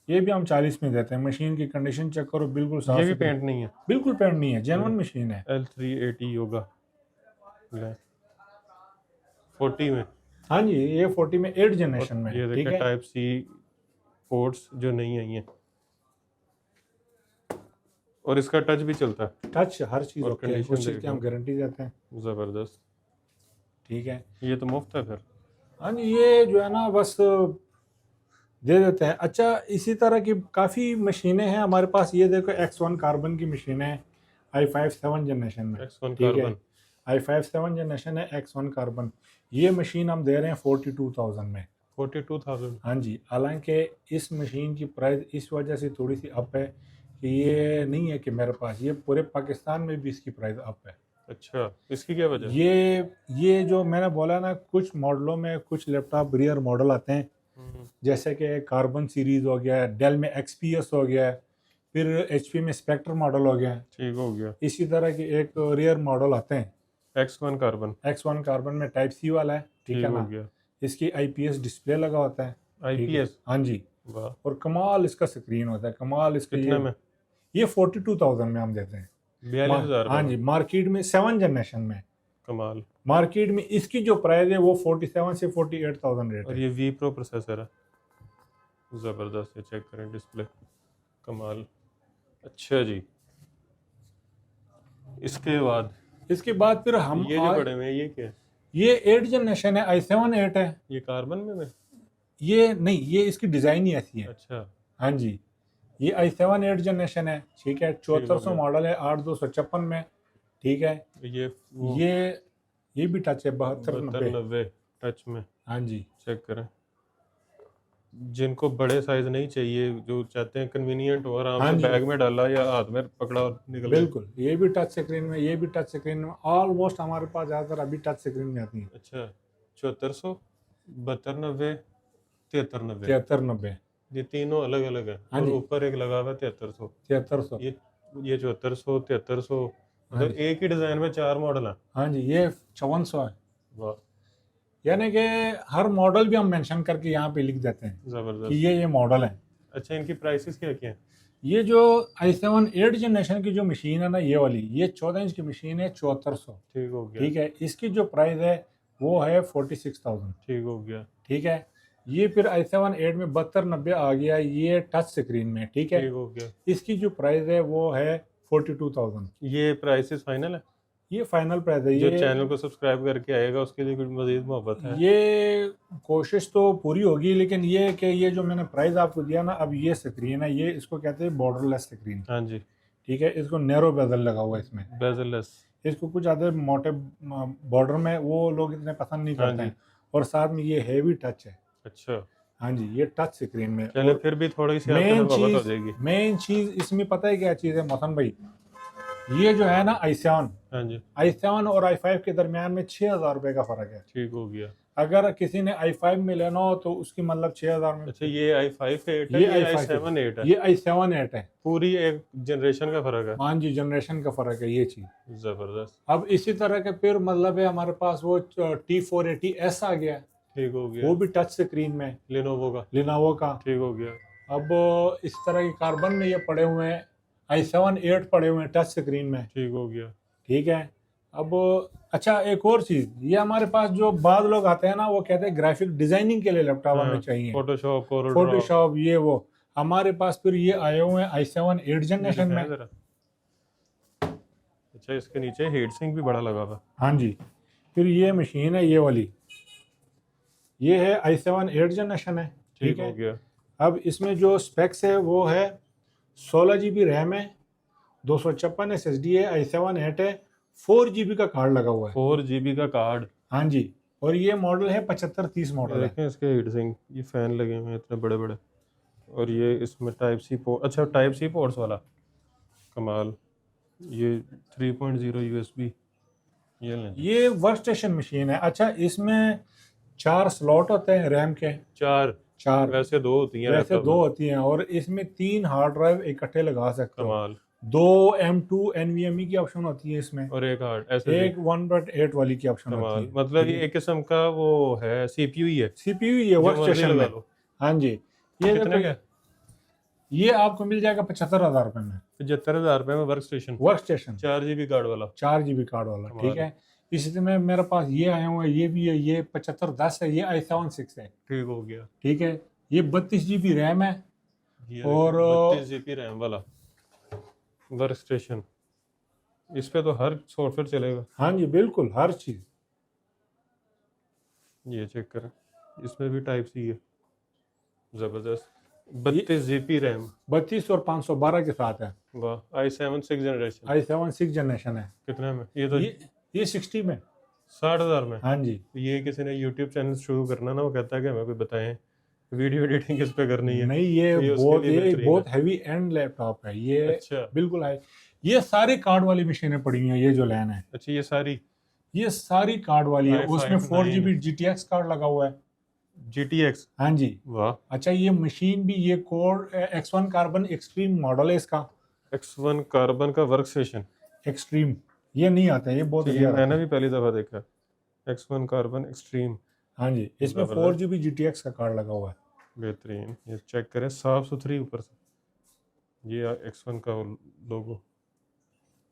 ये भी हम 40 में देते हैं। मशीन की कंडीशन चेक करो, बिल्कुल साफ ये भी सुथरी, पेंट नहीं है। बिल्कुल पेंट नहीं है, जेन्युइन मशीन है। L380 योगा ले 40 में। हाँ जी, ये 40 में 8 जनरेशन में ये है, ठीक देखें है। टाइप सी पोर्ट्स जो नहीं आई हैं, और इसका टच भी चलता है। टच हर चीज़ और ओके है, condition उस चीज़ की हम देखो। गारंटी देते हैं, जबरदस्त। ठीक है। ये तो मुफ्त है फिर। हाँ जी, ये जो है ना बस दे देते हैं। अच्छा, इसी तरह की काफ़ी मशीनें हैं हमारे पास। ये देखो X1 कार्बन की मशीन है, i5 7 जनरेशन में, X1 ठीक है। कार्बन i5 7 जनरेशन है, X1 कार्बन। ये मशीन हम दे रहे हैं 42,000 में। 42,000। हाँ जी, हालांकि इस मशीन की प्राइस इस वजह से थोड़ी सी अप है कि ये नहीं है कि मेरे पास, ये पूरे पाकिस्तान में भी इसकी प्राइस अप है। अच्छा, इसकी क्या वजह? ये जो मैंने बोला ना, कुछ मॉडलों में कुछ लैपटॉप रियर मॉडल आते हैं, जैसे कि कार्बन सीरीज हो गया, डेल में XPS हो गया, फिर HP में स्पेक्टर मॉडल हो गया, ठीक हो गया। इसी तरह के एक रियर मॉडल आते हैं। X1 कार्बन X1 कार्बन में टाइप C वाला है, ठीक है हो ना। गया। इसकी IPS डिस्प्ले लगा होता है, ठीक है। IPS। हाँ जी, वाह। और कमाल इसका स्क्रीन होता है, कमाल इसका। कितने में? ये 42,000 में हम देते हैं। 42,000। हाँ जी, मार्केट में 7 जनरेशन में, कमाल। मार्केट में इसकी जो प्राइस है वो 47 से 48,000 रेट और है। ये V Pro प्रोसेसर है, ज़बरदस्त। ये चेक करें डिस्प्ले, कमाल। अच्छा जी, इसके बाद फिर हम ये जो बड़े में ये क्या है? ये 8 जनरेशन है, i7 8 है। ये कार्बन में ये नहीं, ये इसकी डिज़ाइन ही ऐसी है। अच्छा, हाँ जी, ये i7 8 जनरेशन है, ठीक है। 7400 गया। मॉडल है, 8256 में, ठीक है। ये वो ये भी टच है, 7290। 7290 टच में। हाँ जी, चेक करें। जिनको बड़े साइज नहीं चाहिए, जो चाहते हैं कन्वीनियंट हो, आराम हाँ से जी, बैग में डाला या हाथ में पकड़ा और निकल गया। बिल्कुल। ये भी टच स्क्रीन में, ये भी टच स्क्रीन में, ऑलमोस्ट हमारे पास ज़्यादातर अभी टच स्क्रीन में आती है। अच्छा, 7400, 7290, 7390, 7390, ये तीनों अलग अलग है। हाँ और जी, ऊपर एक लगा हुआ है 7300। 7300। ये 7400, 7300, हाँ मतलब जी, एक ही डिजाइन में 4 मॉडल हैं। हाँ जी, ये 5400 है। वाह, यानी कि हर मॉडल भी हम मेंशन करके यहाँ पे लिख देते हैं कि जबरदस्त। ये मॉडल है। अच्छा, इनकी प्राइसेस क्या क्या हैं? ये जो i7 8 जनरेशन की जो मशीन है ना, ये वाली, ये 14 इंच की मशीन है, 7400, ठीक हो गया। ठीक है। इसकी जो प्राइस है वो है 46,000, ठीक हो गया। ठीक है। ये फिर i7 8 में 7290 आ गया, ये टच स्क्रीन में, ठीक है। ठीक हो गया। इसकी जो प्राइस है वो है 42,000। ये प्राइसेस फाइनल है? ये फाइनल प्राइस है। जो ये चैनल को सब्सक्राइब करके आएगा उसके लिए कुछ मजीद मोहब्बत है? ये कोशिश तो पूरी होगी, लेकिन ये कि ये जो मैंने प्राइस आपको दिया ना, अब ये स्क्रीन है, ये इसको कहते हैं बॉर्डरलेस स्क्रीन, हाँ जी, ठीक है। इसको नैरो बेजल लगा हुआ है इसमें, बेजललेस। इसको कुछ ज़्यादा मोटे बॉर्डर में वो लोग इतने पसंद नहीं हाँ करते जी। हैं। और साथ में ये हैवी टच है। अच्छा, हाँ जी, ये टच स्क्रीन में। चले फिर भी थोड़ी सी आपके मोहब्बत हो जाएगी। मेन चीज़ इसमें पता है क्या चीज़ है मोहसन भाई, ये जो है ना i7, हाँ जी, i7 और i5 के दरमियान में 6,000 रुपये का फ़र्क है। ठीक हो गया। अगर किसी ने i5 में लेना हो तो उसकी मतलब 6,000 में। अच्छा, ये i5 8 है, ये ये i5 i7 8 है? ये i7 8 है। पूरी एक जनरेशन का फर्क है। हाँ जी, जनरेशन का फ़र्क है ये चीज़। जबरदस्त। अब इसी तरह के फिर मतलब है हमारे पास वो T480S आ गया, ठीक हो गया। वो भी टच स्क्रीन में, लिनोवो का। का। ठीक हो गया। अब इस तरह के कार्बन में ये पड़े हुए हैं, i7 8 पड़े हुए हैं टच स्क्रीन में, ठीक हो गया। ठीक है। अब अच्छा, एक और चीज़, ये हमारे पास जो बाद लोग आते हैं ना, वो कहते हैं ग्राफिक डिजाइनिंग के लिए लैपटॉप हमें चाहिए, फोटोशॉप, फोटोशॉप, ये वो। हमारे पास फिर ये आए हुए हैं i7 8 जनरेशन में। अच्छा, इसके नीचे हीट सिंक भी बड़ा लगा हुआ। हाँ जी, फिर ये मशीन है ये वाली, ये है i7 8 जनरेशन है, ठीक ठीक हो है। गया। अब इसमें जो स्पेक्स है वो है 16 GB रैम है, 256 SSD है, i7 8 है, 4 GB का कार्ड लगा हुआ है। 4 GB का कार्ड। हाँ जी, और ये मॉडल है 7530 मॉडल है। देखें इसके हीट सिंक, ये फैन लगे हुए हैं इतने बड़े बड़े, और ये इसमें टाइप सी पोर्ट। अच्छा, टाइप सी पोर्ट्स वाला, कमाल। ये 3.0 USB, ये लें। ये वर्क स्टेशन मशीन है। अच्छा, इसमें 4 स्लॉट होते हैं रैम के, चार। वैसे 2 होती हैं, वैसे 2 होती हैं, और इसमें 3 हार्ड ड्राइव इकट्ठे लगा सकते हो। कमाल। 2 M2 NVMe की ऑप्शन होती है इसमें, और एक हार्ड ऐसे एक 1.8 वाली की ऑप्शन होती कमाल, है। मतलब ये एक किस्म का वो है सीपीयू ही है, CPU ये जो वर्क मर्जी स्टेशन लगा में। लो। हाँ जी, ये कितने का? ये आपको मिल जाएगा 75,000 रुपये में। 75,000 रुपए में work station, work station 4 GB card वाला। 4 GB कार्ड वाला, कमाल ठीक है। इसी तरह मेरे पास ये आए हुए हैं, ये भी है, ये 7510 है, ये i7 6 है, ठीक हो गया। ठीक है। ये 32 GB रैम है ये और 32 GB रैम वाला वर्क स्टेशन, इस पे तो हर सॉफ्टवेयर चलेगा। हाँ जी बिल्कुल, हर चीज़। ये चेक करें, इसमें भी टाइप सी है, जबरदस्त। 32 GB रैम, 32 और 512 के साथ है। वाह। i7 6 जनरेशन, i7 6 जनरेशन है। कितने में? ये तो ये 60 में। 60,000 में। हाँ जी, ये किसी ने यूट्यूब चैनल शुरू करना ना, वो कहता है कि हमें कोई बताएं वीडियो एडिटिंग किस पे करनी है। नहीं तो ये उसके बहुत लिए बेहतरीन बहुत है। हैवी एंड लैपटॉप है ये। अच्छा बिल्कुल है। ये सारी कार्ड वाली मशीनें पड़ी हुई हैं, ये जो लैन है अच्छा, ये सारी कार्ड वाली है। i5 उसमें 4 GB GTX कार्ड लगा हुआ है। GTX, हाँ जी। वाह। अच्छा, ये मशीन भी, ये core X1 carbon extreme model है इसका। X1 कार्बन का वर्क स्टेशन, एक्सट्रीम ये नहीं आता है, ये बहुत ये रेयर आता मैंने है। भी पहली दफा देखा। X1 कार्बन एक्सट्रीम, हाँ जी, इसमें जबरदस्त। 4 GB GTX का कार्ड लगा हुआ है। बेहतरीन। ये चेक करें, साफ सुथरी ऊपर से। ये X1 का लोगो,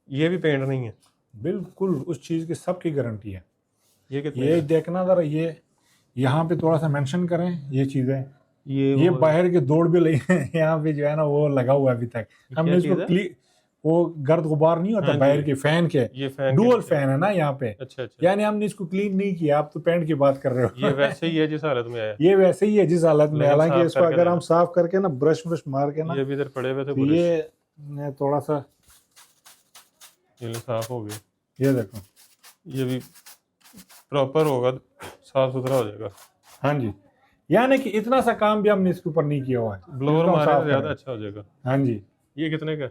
ये भी पेंट नहीं है। बिल्कुल उस चीज़ की सबकी गारंटी है। ये कितने ये का? देखना जरा, ये यहाँ पे थोड़ा सा मेंशन करें ये चीज़ें। ये वो बाहर के दौड़ भी लगी है यहाँ पे जो है ना, वो लगा हुआ है अभी तक। हमने क्या इसको चीज़ है? वो गर्द गुबार नहीं होता हाँ बाहर जी, के फैन के, ये फैन डुअल नीचे। फैन है ना यहाँ पे। अच्छा अच्छा, यानी हमने इसको क्लीन नहीं किया, आप तो पैंट की बात कर रहे हो। ये वैसे ही है जिस हालत में आया। ये वैसे ही है जिस हालत में, लेकिन हालांकि साफ इसको करके अगर देना। हम साफ करके ना ब्रश ब्रश मार के ना, ये भी इधर पड़े हुए थे तो बुरश, ये थोड़ा सा, ये साफ हो गए। ये देखो। ये भी प्रॉपर होगा, साफ सुथरा हो जाएगा। हाँ जी, यानी कि इतना सा काम भी हमने इसके ऊपर नहीं किया हुआ है। ब्लोअर इसको हम मारे साफ तो ज्यादा करें। अच्छा हो जाएगा। हाँ जी, ये कितने का?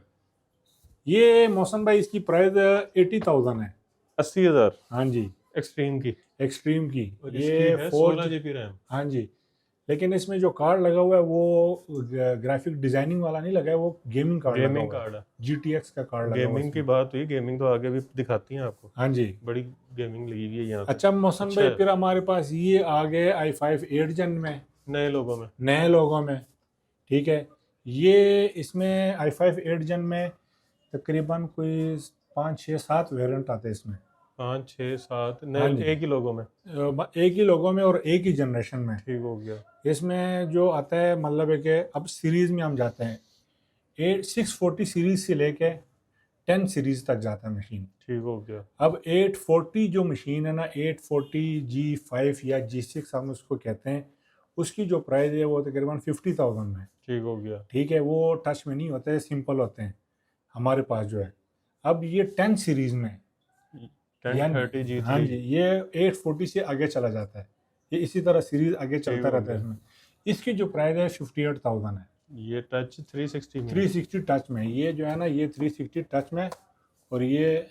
ये मौसम भाई इसकी प्राइस 80,000 है। 80,000 हाँ जी, एक्सट्रीम की, एक्सट्रीम की। और ये इसकी है 4 16 GB रैम। हाँ जी, लेकिन इसमें जो कार्ड लगा हुआ है वो ग्राफिक डिजाइनिंग वाला नहीं लगा है, वो गेमिंग कार्ड लगा गेमिंग हुआ है। कार्ड है। GTX का कार्ड लगा हुआ है गेमिंग की इसमें। बात हुई, गेमिंग तो आगे भी दिखाती हैं आपको, हाँ जी। बड़ी गेमिंग लगी हुई है यहाँ पे। अच्छा मौसम अच्छा। भाई, फिर हमारे पास ये आ गए i5 8 जन में, नए लोगों में। नए लोगों में, ठीक है। ये इसमें i5 8 जन में तकरीबन कोई 5 6 7 वेरिएंट आते हैं इसमें। 5 6 7 हाँ नए, जी। एक ही लोगों में। एक ही लोगों में और एक ही जनरेशन में। ठीक हो गया। इसमें जो आता है मतलब है कि अब सीरीज में हम जाते हैं, 640 सीरीज से लेके 10 सीरीज तक जाता है मशीन। ठीक हो गया। अब 840 जो मशीन है ना, 840 G5 या G6 हम उसको कहते हैं, उसकी जो प्राइस है वो तकरीबन 50,000 में। ठीक हो गया। ठीक है, वो टच में नहीं होते हैं, सिंपल होते हैं हमारे पास जो है। अब ये 10 सीरीज में 1030 G3। हाँ जी, ये 840 से आगे चला जाता है, ये इसी तरह सीरीज आगे चलता हो रहता है गया। इसमें। इसकी जो प्राइस है 58,000 है। ये टच 360 में। 360 टच में, ये जो है ना, ये 360 टच में, और ये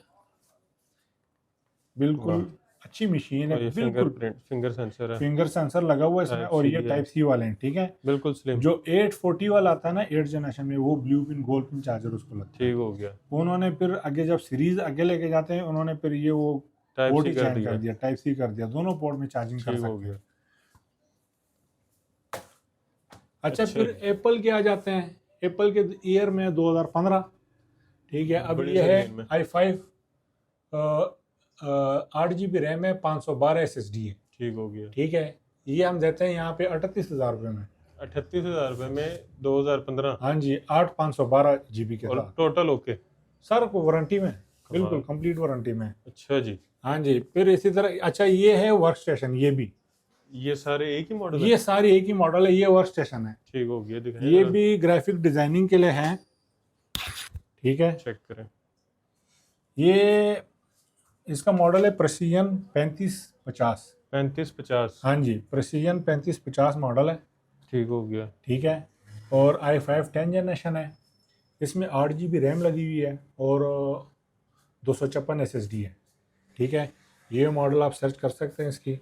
बिल्कुल वाह। अच्छी मशीन और है। ये बिल्कुल फिंगर सेंसर है, फिंगर सेंसर लगा हुआ है इसमें, Type और C ये है। टाइप सी वाले हैं, ठीक है। बिल्कुल स्लिम। जो 840 वाला आता है ना 8 जनरेशन में, वो blue pin gold pin charger उसको लगता है। ठीक हो गया। उन्होंने फिर आगे जब सीरीज आगे लेके जाते हैं, उन्होंने फिर ये वो टाइप पोर्ट सी ही कर चेंज दिया। कर दिया, टाइप सी कर दिया, दोनों पोर्ट में चार्जिंग कर ठीक हो सकते गया। हैं। अच्छा, अच्छा फिर एप्पल के आ जाते हैं। एप्पल के ईयर में 2015, ठीक है। अब बड़ी ये है जमीन में। i5 8 GB रैम है, 512 SSD है, ठीक हो गया। ठीक है। ये हम देते हैं यहाँ पे 38,000 रुपये में। 38,000 रुपए में 2015। हाँ जी, 8 512 GB के और साथ, टोटल ओके। सर को वारंटी में, बिल्कुल कमाल। कंप्लीट वारंटी में। अच्छा जी, हाँ जी, फिर इसी तरह अच्छा ये है वर्क स्टेशन, ये भी, ये सारे एक ही मॉडल ये सारी एक ही मॉडल है, ये वर्क स्टेशन है। ठीक हो गया, दिखाइए ये जरा। भी ग्राफिक डिजाइनिंग के लिए है, ठीक है। चेक करें। ये इसका मॉडल है प्रेसिजन 3550। 3550। हाँ जी, प्रेसिजन 3550 मॉडल है, ठीक हो गया। ठीक है। और i5 10 जनरेशन है, इसमें 8 GB रैम लगी हुई है और 256 SSD है, ठीक है। ये मॉडल आप सर्च कर सकते हैं इसकी।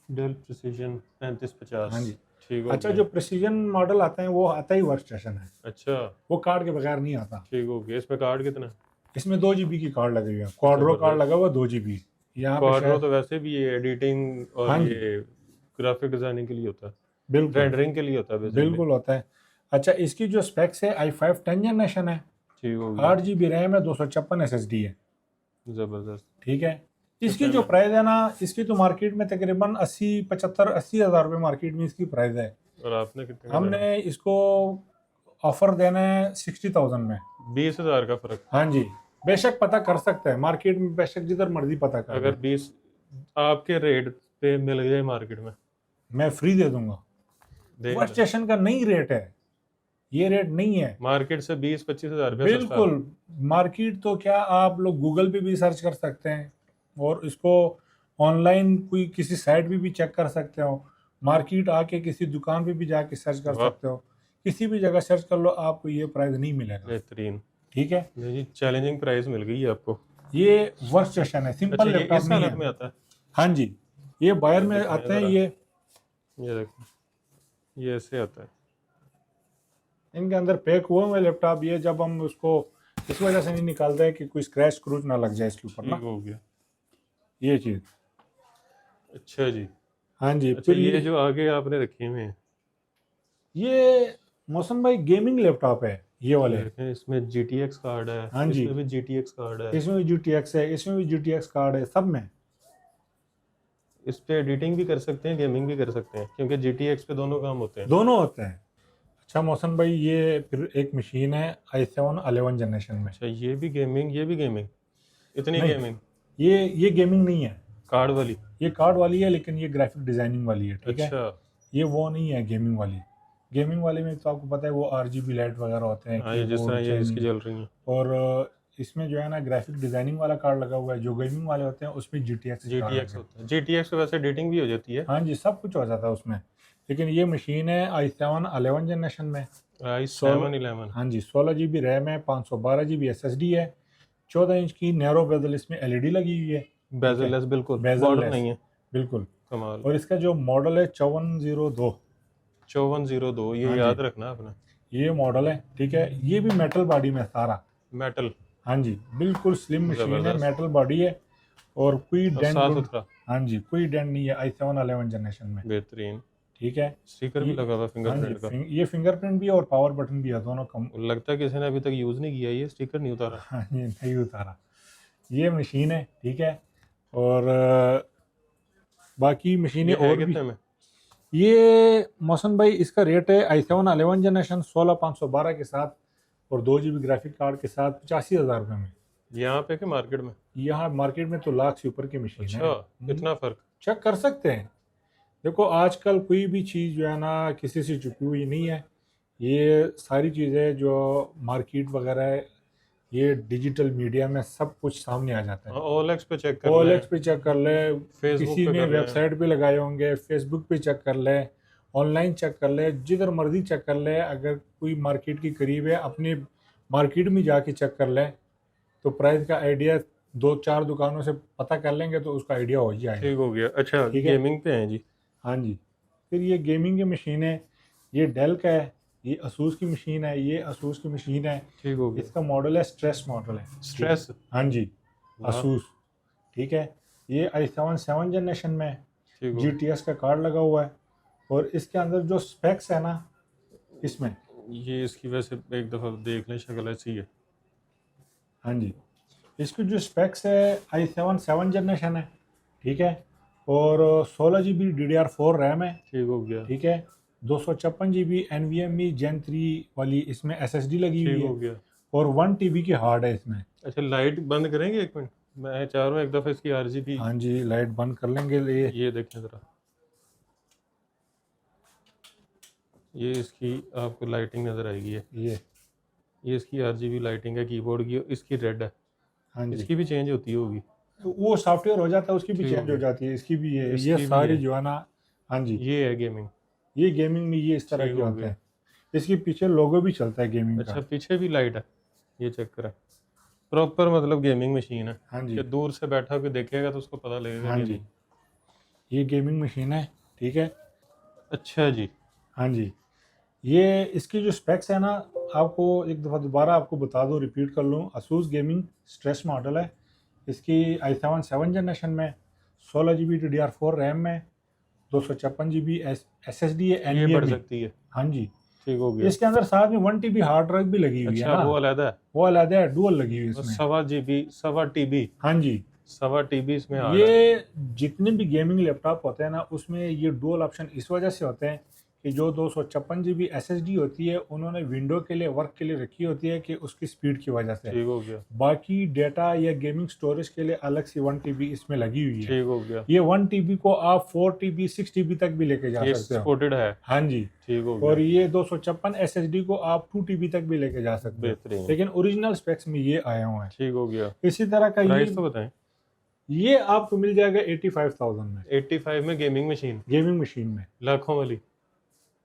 Dell Precision 3550। हाँ जी। ठीक हो अच्छा, गया। जो प्रिसीजन मॉडल आते हैं वो आता ही वर्क स्टेशन है, अच्छा वो कार्ड के बगैर नहीं आता। ठीक हो गया। इसमें कार्ड कितना? इसमें 2 GB की कार्ड लगी हुई है, क्वाड्रो कार्ड जबरदस्त। लगा हुआ 2 GB। यहाँ पे क्वाड्रो शायद, तो वैसे भी ये एडिटिंग और हाँ जी, ये ग्राफिक डिजाइनिंग के लिए होता है, बिल्कुल रेंडरिंग के लिए होता है बेसिकली। बिल्कुल होता है। अच्छा, इसकी जो स्पेक्स है i5 10 जनरेशन है, ठीक हो गया। 8 GB रैम है, 256 SSD है। जबरदस्त। ठीक है। इसकी कितने जो में? प्राइस है ना, इसकी तो मार्केट में तकरीबन 80 75 80 हज़ार रुपये मार्केट में इसकी प्राइस है। और आपने कितने का देना? हमने इसको ऑफर देना है 60,000 में। 20,000 का फर्क। हाँ जी, बेशक पता कर सकते हैं मार्केट में, बेशक जिधर मर्जी पता कर अगर लें, 20 आपके रेट पे मिल गए मार्केट में, मैं फ्री दे दूंगा। देख वर्क स्टेशन का नहीं रेट है, ये रेट नहीं है। मार्केट से 20-25 हज़ार रुपया सस्ता। बिल्कुल, मार्केट तो क्या, आप लोग गूगल पे भी सर्च कर सकते हैं और इसको ऑनलाइन कोई किसी साइट पे भी चेक कर सकते हो, मार्केट आके किसी दुकान पे भी जाके सर्च कर वाह, सकते हो, किसी भी जगह सर्च कर लो, आपको ये प्राइस नहीं मिलेगा। बेहतरीन। ठीक है, नहीं जी, चैलेंजिंग प्राइस मिल गई है आपको। ये वर्क स्टेशन है, अच्छा, सिंपल ये लैपटॉप इस नहीं हालत है। में आता है? हाँ जी, ये बायर में दिखाएं आते हैं जरा। ये ये देखो, ये ऐसे आता है। इनके अंदर पैक हुआ हुआ लैपटॉप। ये जब हम उसको इस वजह से नहीं निकालते हैं कि कोई स्क्रैच स्क्रूच ना लग जाए इसके ऊपर ठीक ना, हो गया। ये चीज़। अच्छा जी। हाँ जी, अच्छा, फिर ये जो आगे आपने रखे हुए हैं, ये मौसम भाई गेमिंग लैपटॉप है ये वाले। देखें इसमें GTX कार्ड है, हाँ जी, इसमें भी GTX कार्ड है, इसमें भी GTX है, इसमें भी GTX कार्ड है, सब में। इस पे एडिटिंग भी कर सकते हैं, गेमिंग भी कर सकते हैं, क्योंकि GTX पे दोनों काम होते हैं। दोनों होते हैं। अच्छा मौसम भाई, ये फिर एक मशीन है i7 11 जनरेशन में। अच्छा, ये भी गेमिंग, ये भी गेमिंग, इतनी नहीं, गेमिंग ये गेमिंग नहीं है, कार्ड वाली। ये कार्ड वाली है, लेकिन ये ग्राफिक डिजाइनिंग वाली है। ठीक है, अच्छा, ये वो नहीं है गेमिंग वाली। गेमिंग वाले में तो आपको पता है वो RGB लाइट वगैरह होते हैं, हाँ, ये जिस तरह कीबोर्ड ये इसकी चाइनीज। जल रही है। और इसमें जो है ना ग्राफिक डिजाइनिंग वाला कार्ड लगा हुआ है। जो गेमिंग वाले होते हैं उसमें GTX कार्ड GTX लगा है। होता है, GTX पे वैसे एडिटिंग भी हो जाती है। हाँ जी, सब कुछ हो जाता है उसमें। लेकिन ये मशीन है i7 11 जनरेशन में। i7-11। हाँ जी, 16 GB रैम है, 512 GB SSD है, 14 इंच की नैरो बेजल इसमें LED लगी हुई है। बेजल लेस, बिल्कुल बेजल बॉर्डर लेस, नहीं है। बिल्कुल। कमाल। और इसका जो मॉडल है 5402। 5402, ये हाँ जी, याद रखना आपने। ये मॉडल है। ठीक है, ये भी मेटल बॉडी में सारा। मेटल। हाँ जी, बिल्कुल स्लिम मशीन है, जबरदस्त मेटल बॉडी है और कोई और डेंट साफ डूंट। सुथरा। हाँ जी, कोई डेंट नहीं है i7 11 जनरेशन में। बेहतरीन। ठीक है, स्टिकर भी ये, लगा हुआ हाँ जी, फिंगरप्रिंट का। ये फिंगरप्रिंट भी है और पावर बटन भी है, दोनों कम। लगता है किसी ने अभी तक यूज नहीं किया, ये स्टिकर नहीं उतारा। हाँ, ये नहीं उतारा। ये मशीन है। ठीक है, और बाकी मशीनें ये है और भी। कितने में? ये मौसम भाई, इसका रेट है i7 11 जनरेशन 16512 के साथ और 2 GB ग्राफिक कार्ड के साथ 85,000 रुपये में। यहाँ पे कि मार्केट में? यहाँ मार्केट में तो लाख से ऊपर की मशीन अच्छा, है। इतना फर्क। चेक कर सकते हैं। देखो आजकल कोई भी चीज़ जो है ना किसी से छुपी हुई नहीं है। ये सारी चीज़ें जो मार्केट वगैरह है, ये डिजिटल मीडिया में सब कुछ सामने आ जाता है। OLX पे चेक कर OLX लें, पे चेक कर ले, फेसबुक किसी पे ने कर लें। वेबसाइट पे लगाए होंगे, फेसबुक पे चेक कर ले, ऑनलाइन चेक कर ले, जिधर मर्जी चेक कर ले। अगर कोई मार्केट के करीब है, अपने मार्केट में जाके चेक कर ले, तो प्राइस का आइडिया 2-4 दुकानों से पता कर लेंगे तो उसका आइडिया हो जाएगा। ठीक हो गया। अच्छा, ठीक है, गेमिंग पे हैं जी। हाँ जी। फिर ये गेमिंग की मशीन है, ये डेल का है, ये असूस की मशीन है, ये असूस की मशीन है। ठीक हो गया। इसका मॉडल है स्ट्रेस मॉडल है। स्ट्रेस। हाँ जी, वाह, असूस। ठीक है, ये i7 7 जनरेशन में है, ठीक हो GTX का कार्ड लगा हुआ है। और इसके अंदर जो स्पेक्स है ना, इसमें, ये इसकी वैसे एक दफ़ा देख लें, शक्ल ऐसी है। हाँ जी, इसकी जो स्पेक्स है i7 7 जनरेशन है। ठीक है, और 16 GB DDR4 रैम है। ठीक हो गया। ठीक है, 256 GB NVMe Gen 3 वाली इसमें SSD लगी ठीक हुई हो है गया। और 1 TB की हार्ड है इसमें। अच्छा, लाइट बंद करेंगे एक मिनट, मैं चाह रहा हूँ एक दफ़ा इसकी RGB। हाँ जी, लाइट बंद कर लेंगे। ये देखें ज़रा, ये इसकी आपको लाइटिंग नज़र आएगी। ये इसकी RGB लाइटिंग है कीबोर्ड की, इसकी रेड है। हाँ जी, इसकी भी चेंज होती होगी। वो सॉफ्टवेयर हो जाता है, उसकी भी ठीक हो चेंज हो गया। जाती है, इसकी भी है। इसकी ये भी सारी है। जो है ना, हाँ जी, ये है गेमिंग। ये गेमिंग में ये इस तरह ठीक के हो होते गया। हैं। इसके पीछे लोगो भी चलता है गेमिंग अच्छा, का। पीछे भी लाइट है, ये चेक करें। प्रॉपर मतलब गेमिंग मशीन है हाँ जी, कि दूर से बैठा के देखेगा तो उसको पता लगेगा हाँ जी, गेमिंग। ये गेमिंग मशीन है। ठीक है, अच्छा जी, हाँ जी, ये इसकी जो स्पेक्स है ना, आपको एक दफ़ा दोबारा आपको बता दूं, रिपीट कर लूँ। Asus गेमिंग स्ट्रेस मॉडल है, इसकी i7 7 जनरेशन में, 16 GB DDR4 रैम में, 256 GB SSD है ये बढ़ NVMe। सकती है। हाँ जी, ठीक हो गया। इसके अंदर साथ में 1 TB हार्ड ड्राइव भी लगी हुई है अच्छा, ना, वो अलग है। वो अलग है, डुअल लगी हुई है इसमें। 1.25 GB, 1.25 TB, हाँ जी, 1.25 TB इसमें हार्ड है। ये जितने भी गेमिंग लैपटॉप होते हैं ना, उसमें ये डुअल ऑप्शन इस वजह से होते हैं कि जो 256 GB SSD होती है, उन्होंने विंडो के लिए, वर्क के लिए रखी होती है कि उसकी स्पीड की वजह से। ठीक हो गया। बाकी डेटा या गेमिंग स्टोरेज के लिए अलग से 1 TB इसमें लगी हुई है। ठीक हो गया। ये 1 TB को आप 4 TB 6 TB तक भी लेके जा ये सकते हो। सपोर्टेड है। हाँ जी, ठीक हो और गया। ये 256 SSD को आप 2 TB तक भी लेके जा सकते हो, बेहतरीन। लेकिन ओरिजिनल स्पेक्स में ये आया हुआ है। ठीक हो गया। इसी तरह का प्राइस तो बताएं। ये आपको मिल जाएगा 85,000 में, 85 में गेमिंग मशीन, गेमिंग मशीन में। लाखों वाली।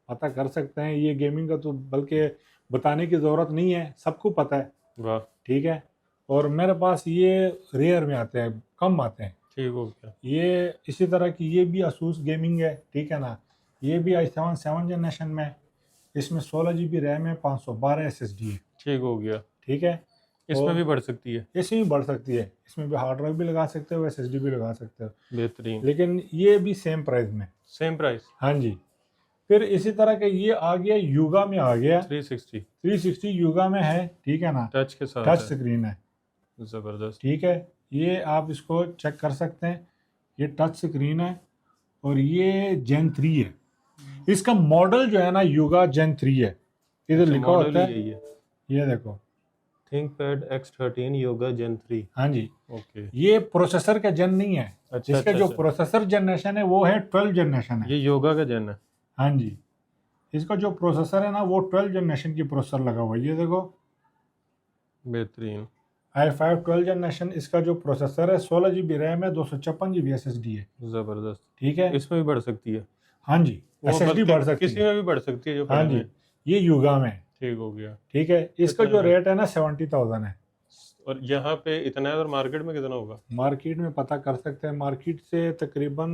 पता कर सकते हैं, ये गेमिंग का तो बल्कि बताने की ज़रूरत नहीं है, सबको पता है। वाह। ठीक है, और मेरे पास ये रेयर में आते हैं, कम आते हैं। ठीक हो गया। ये इसी तरह की ये भी Asus गेमिंग है, ठीक है ना। ये भी i7 7 जनरेशन में, इसमें 16 GB रैम है, 512 SSD है। ठीक हो गया। ठीक है, इसमें भी बढ़ सकती है। इसमें भी बढ़ सकती है, इसमें भी हार्ड ड्राइव भी लगा सकते हो, SSD भी लगा सकते हो, बेहतरीन। लेकिन ये भी सेम प्राइस में। Same price. हाँ जी, फिर इसी तरह के ये आ गया, युगा में आ गया, 360 युगा में है, ठीक है ना। टच के साथ टच है। स्क्रीन है, जबरदस्त। ठीक है, ये आप इसको चेक कर सकते हैं, ये टच स्क्रीन है और ये Gen 3 है। इसका मॉडल जो है ना, युगा Gen 3 है, इधर अच्छा, लिखा मॉडल होता ही है, यही है। ये देखो। ThinkPad X13 yoga Gen 3। हाँ जी, ओके। ये प्रोसेसर का जन नहीं है, अच्छा, इसका अच्छा, जो अच्छा। प्रोसेसर जनरेशन है वो है 12 जनरेशन है। ये योगा का जन है। हाँ जी, इसका जो प्रोसेसर है ना, वो 12 जनरेशन की प्रोसेसर लगा हुआ है, ये देखो। बेहतरीन। i5 12 जनरेशन, इसका जो प्रोसेसर है, 16 GB रैम है, 256 GB SSD है। जबरदस्त। ठीक है, इसमें भी बढ़ सकती है। हाँ जी, वो SSD बल्कि बढ़ सकती किसी है। में भी बढ़ सकती है जो हाँ पड़े जी, हुए हैं। ये युगा में है। ठीक हो गया। ठीक है, इसका कितने जो में? रेट है ना 70,000 है। और यहाँ पे इतना है, और मार्केट में कितना होगा? मार्केट में पता कर सकते हैं, मार्केट से तकरीबन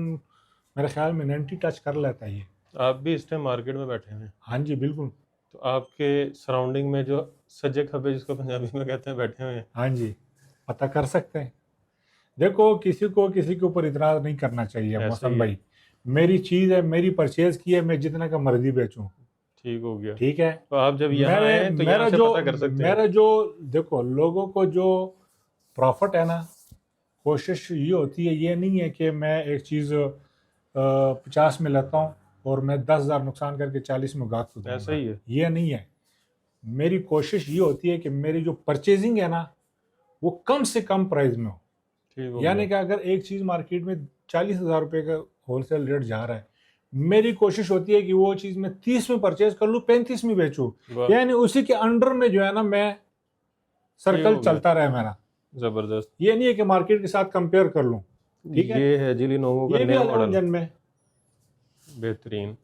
मेरे ख्याल में 90 टच कर लेता है ये। आप भी इस टाइम मार्केट में बैठे हैं, हाँ जी बिल्कुल। तो आपके सराउंडिंग में जो सज्जे खब्बे, जिसको पंजाबी में कहते हैं, बैठे हुए हैं। हाँ जी, पता कर सकते हैं। देखो, किसी को किसी के ऊपर इतराज नहीं करना चाहिए ऐसे मौसम ही है। भाई। मेरी चीज़ है, मेरी परचेज की है, मैं जितना का मर्जी बेचूं। ठीक हो गया। ठीक है, तो आप जब यहाँ मेरे आए तो मेरा यहाँ से जो पता कर सकते हैं। मेरा जो देखो, लोगों को जो प्रॉफिट है ना, कोशिश ये होती है, ये नहीं है कि मैं एक चीज़ 50 में लेता हूँ और मैं 10,000 नुकसान करके 40 में गाहक को ऐसा दूंगा। ही है। ये नहीं है। मेरी कोशिश ये होती है कि मेरी जो परचेजिंग है ना, वो कम से कम प्राइस में हो। ठीक हो यानी गया। कि अगर एक चीज़ मार्केट में 40,000 रुपये का होलसेल रेट जा रहा है, मेरी कोशिश होती है कि वो चीज़ मैं 30 में परचेज कर लूँ, 35 में बेचूँ। वाह, यानी उसी के अंडर में जो है ना, मैं ठीक सर्कल हो गया। चलता रहे मेरा। जबरदस्त। ये नहीं है कि मार्केट के साथ कंपेयर कर लूँ। ठीक है, ये है जी Lenovo का ये भी नया 11 मॉडल। जन में, बेहतरीन।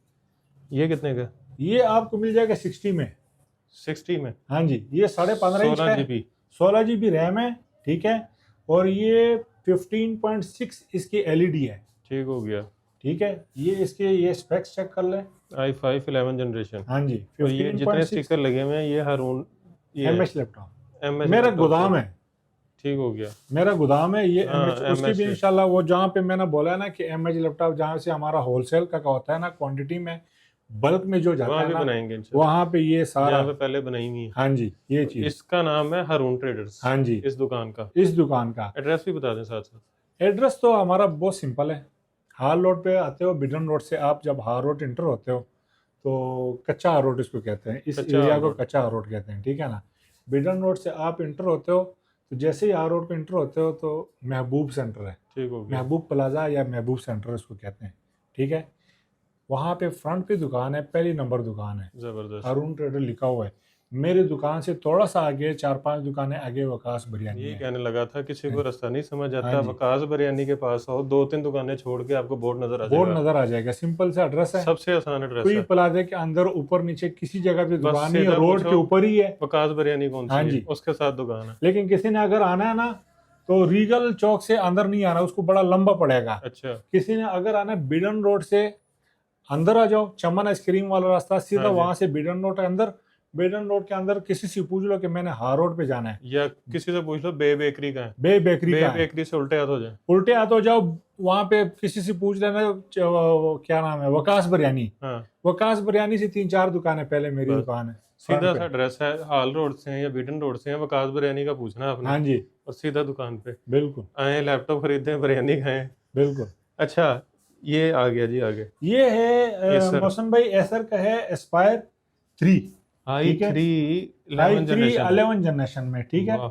ये कितने का? ये आपको मिल जाएगा 60 में। 60 में। हाँ जी, ये 15.5 इंच 16 है, GB। 16 GB रैम है। ठीक है, और ये 15.6 इसकी LED है। ठीक हो गया। ठीक है, ये इसके ये स्पेक्स चेक कर लें। i5 11 generation. हाँ जी, और ये जितने 15.6 स्टिकर लगे हुए हैं, ये हारून, ये MS लैपटॉप MS मेरा लैपटॉप गोदाम का। है। ठीक हो गया। मेरा गोदाम है ये हाँ, MH, उसकी MS भी है। इंशाल्लाह, वो जहाँ पे मैंने बोला है ना कि MH लैपटॉप जहाँ से हमारा होलसेल का होता है ना, क्वांटिटी में, बल्क में जो जाता वहाँ है भी ना, बनाएंगे इंशाल्लाह। वहाँ पे ये सारा। जहाँ पे पहले बनाई हुई है। हाँ जी, ये तो चीज़। इसका नाम है हारून ट्रेडर्स। हाँ जी, इस दुकान का इस दुकान का एड्रेस भी बता दें साथ साथ। एड्रेस तो हमारा बहुत सिंपल है। हार रोड पे आते हो, बिडन रोड से आप जब हार रोड इंटर होते हो, तो कच्चा हार रोड इसको कहते हैं, इस कच्चा एरिया हार को रोड। कच्चा हार रोड कहते हैं। ठीक है ना, बिडन रोड से आप इंटर होते हो, तो जैसे ही हार रोड पे इंटर होते हो तो महबूब सेंटर है, ठीक हो गया। महबूब प्लाजा या महबूब सेंटर इसको कहते हैं। ठीक है, वहाँ पे फ्रंट पे दुकान है, पहली नंबर दुकान है, जबरदस्त। हारून ट्रेडर लिखा हुआ है। मेरी दुकान से थोड़ा सा आगे, 4-5 दुकानें आगे, वकास बिरयानी ये है। कहने लगा था, किसी को रास्ता नहीं समझ आता, हाँ जी, वकास बिरयानी के पास आओ, 2-3 दुकानें छोड़ के आपको बोर्ड नजर आ बोर्ड जाएगा। नजर आ जाएगा, सिंपल सा एड्रेस है। सबसे आसान एड्रेस कोई है। प्लाजे के अंदर ऊपर नीचे किसी जगह पे बस दुकान नहीं है, सीधा रोड पूछो के ऊपर ही है। वकास बिरयानी कौन हाँ सी है, जी, उसके साथ दुकान है। लेकिन किसी ने अगर आना है ना, तो रीगल चौक से अंदर नहीं आना, उसको बड़ा लंबा पड़ेगा। अच्छा। किसी ने अगर आना है बिडन रोड से अंदर आ जाओ, चमन आइसक्रीम वाला रास्ता सीधा हाँ जी। वहां से बिडन रोड के अंदर, बिडन रोड के अंदर किसी से पूछ लो कि मैंने हार रोड पे जाना है, या किसी से पूछ लो बे बेकरी का है, बे बेकरी बे का है, बेकरी से उल्टे हाथ हो जाए। उल्टे हाथ हो जाओ, वहां पे किसी से पूछ लेना क्या नाम है, वकास बिरयानी, हाँ वकास बिरयानी से 3-4 दुकानें पहले मेरी बस। दुकान है सीधा फ्रंट सा पे। एड्रेस है, हाल रोड से है या बीटन रोड से है, वकास बिरयानी का पूछना है आपने हाँ जी, और सीधा दुकान पे बिल्कुल आए, लैपटॉप खरीदे, बिरयानी खाएं। बिल्कुल। अच्छा, ये आ गया जी आगे। ये है एसर मौसम भाई, एसर का है एस्पायर 3, ठीक है, i3 आई 11 थ्री जनरेशन। 11 जनरेशन में, ठीक है, वाह,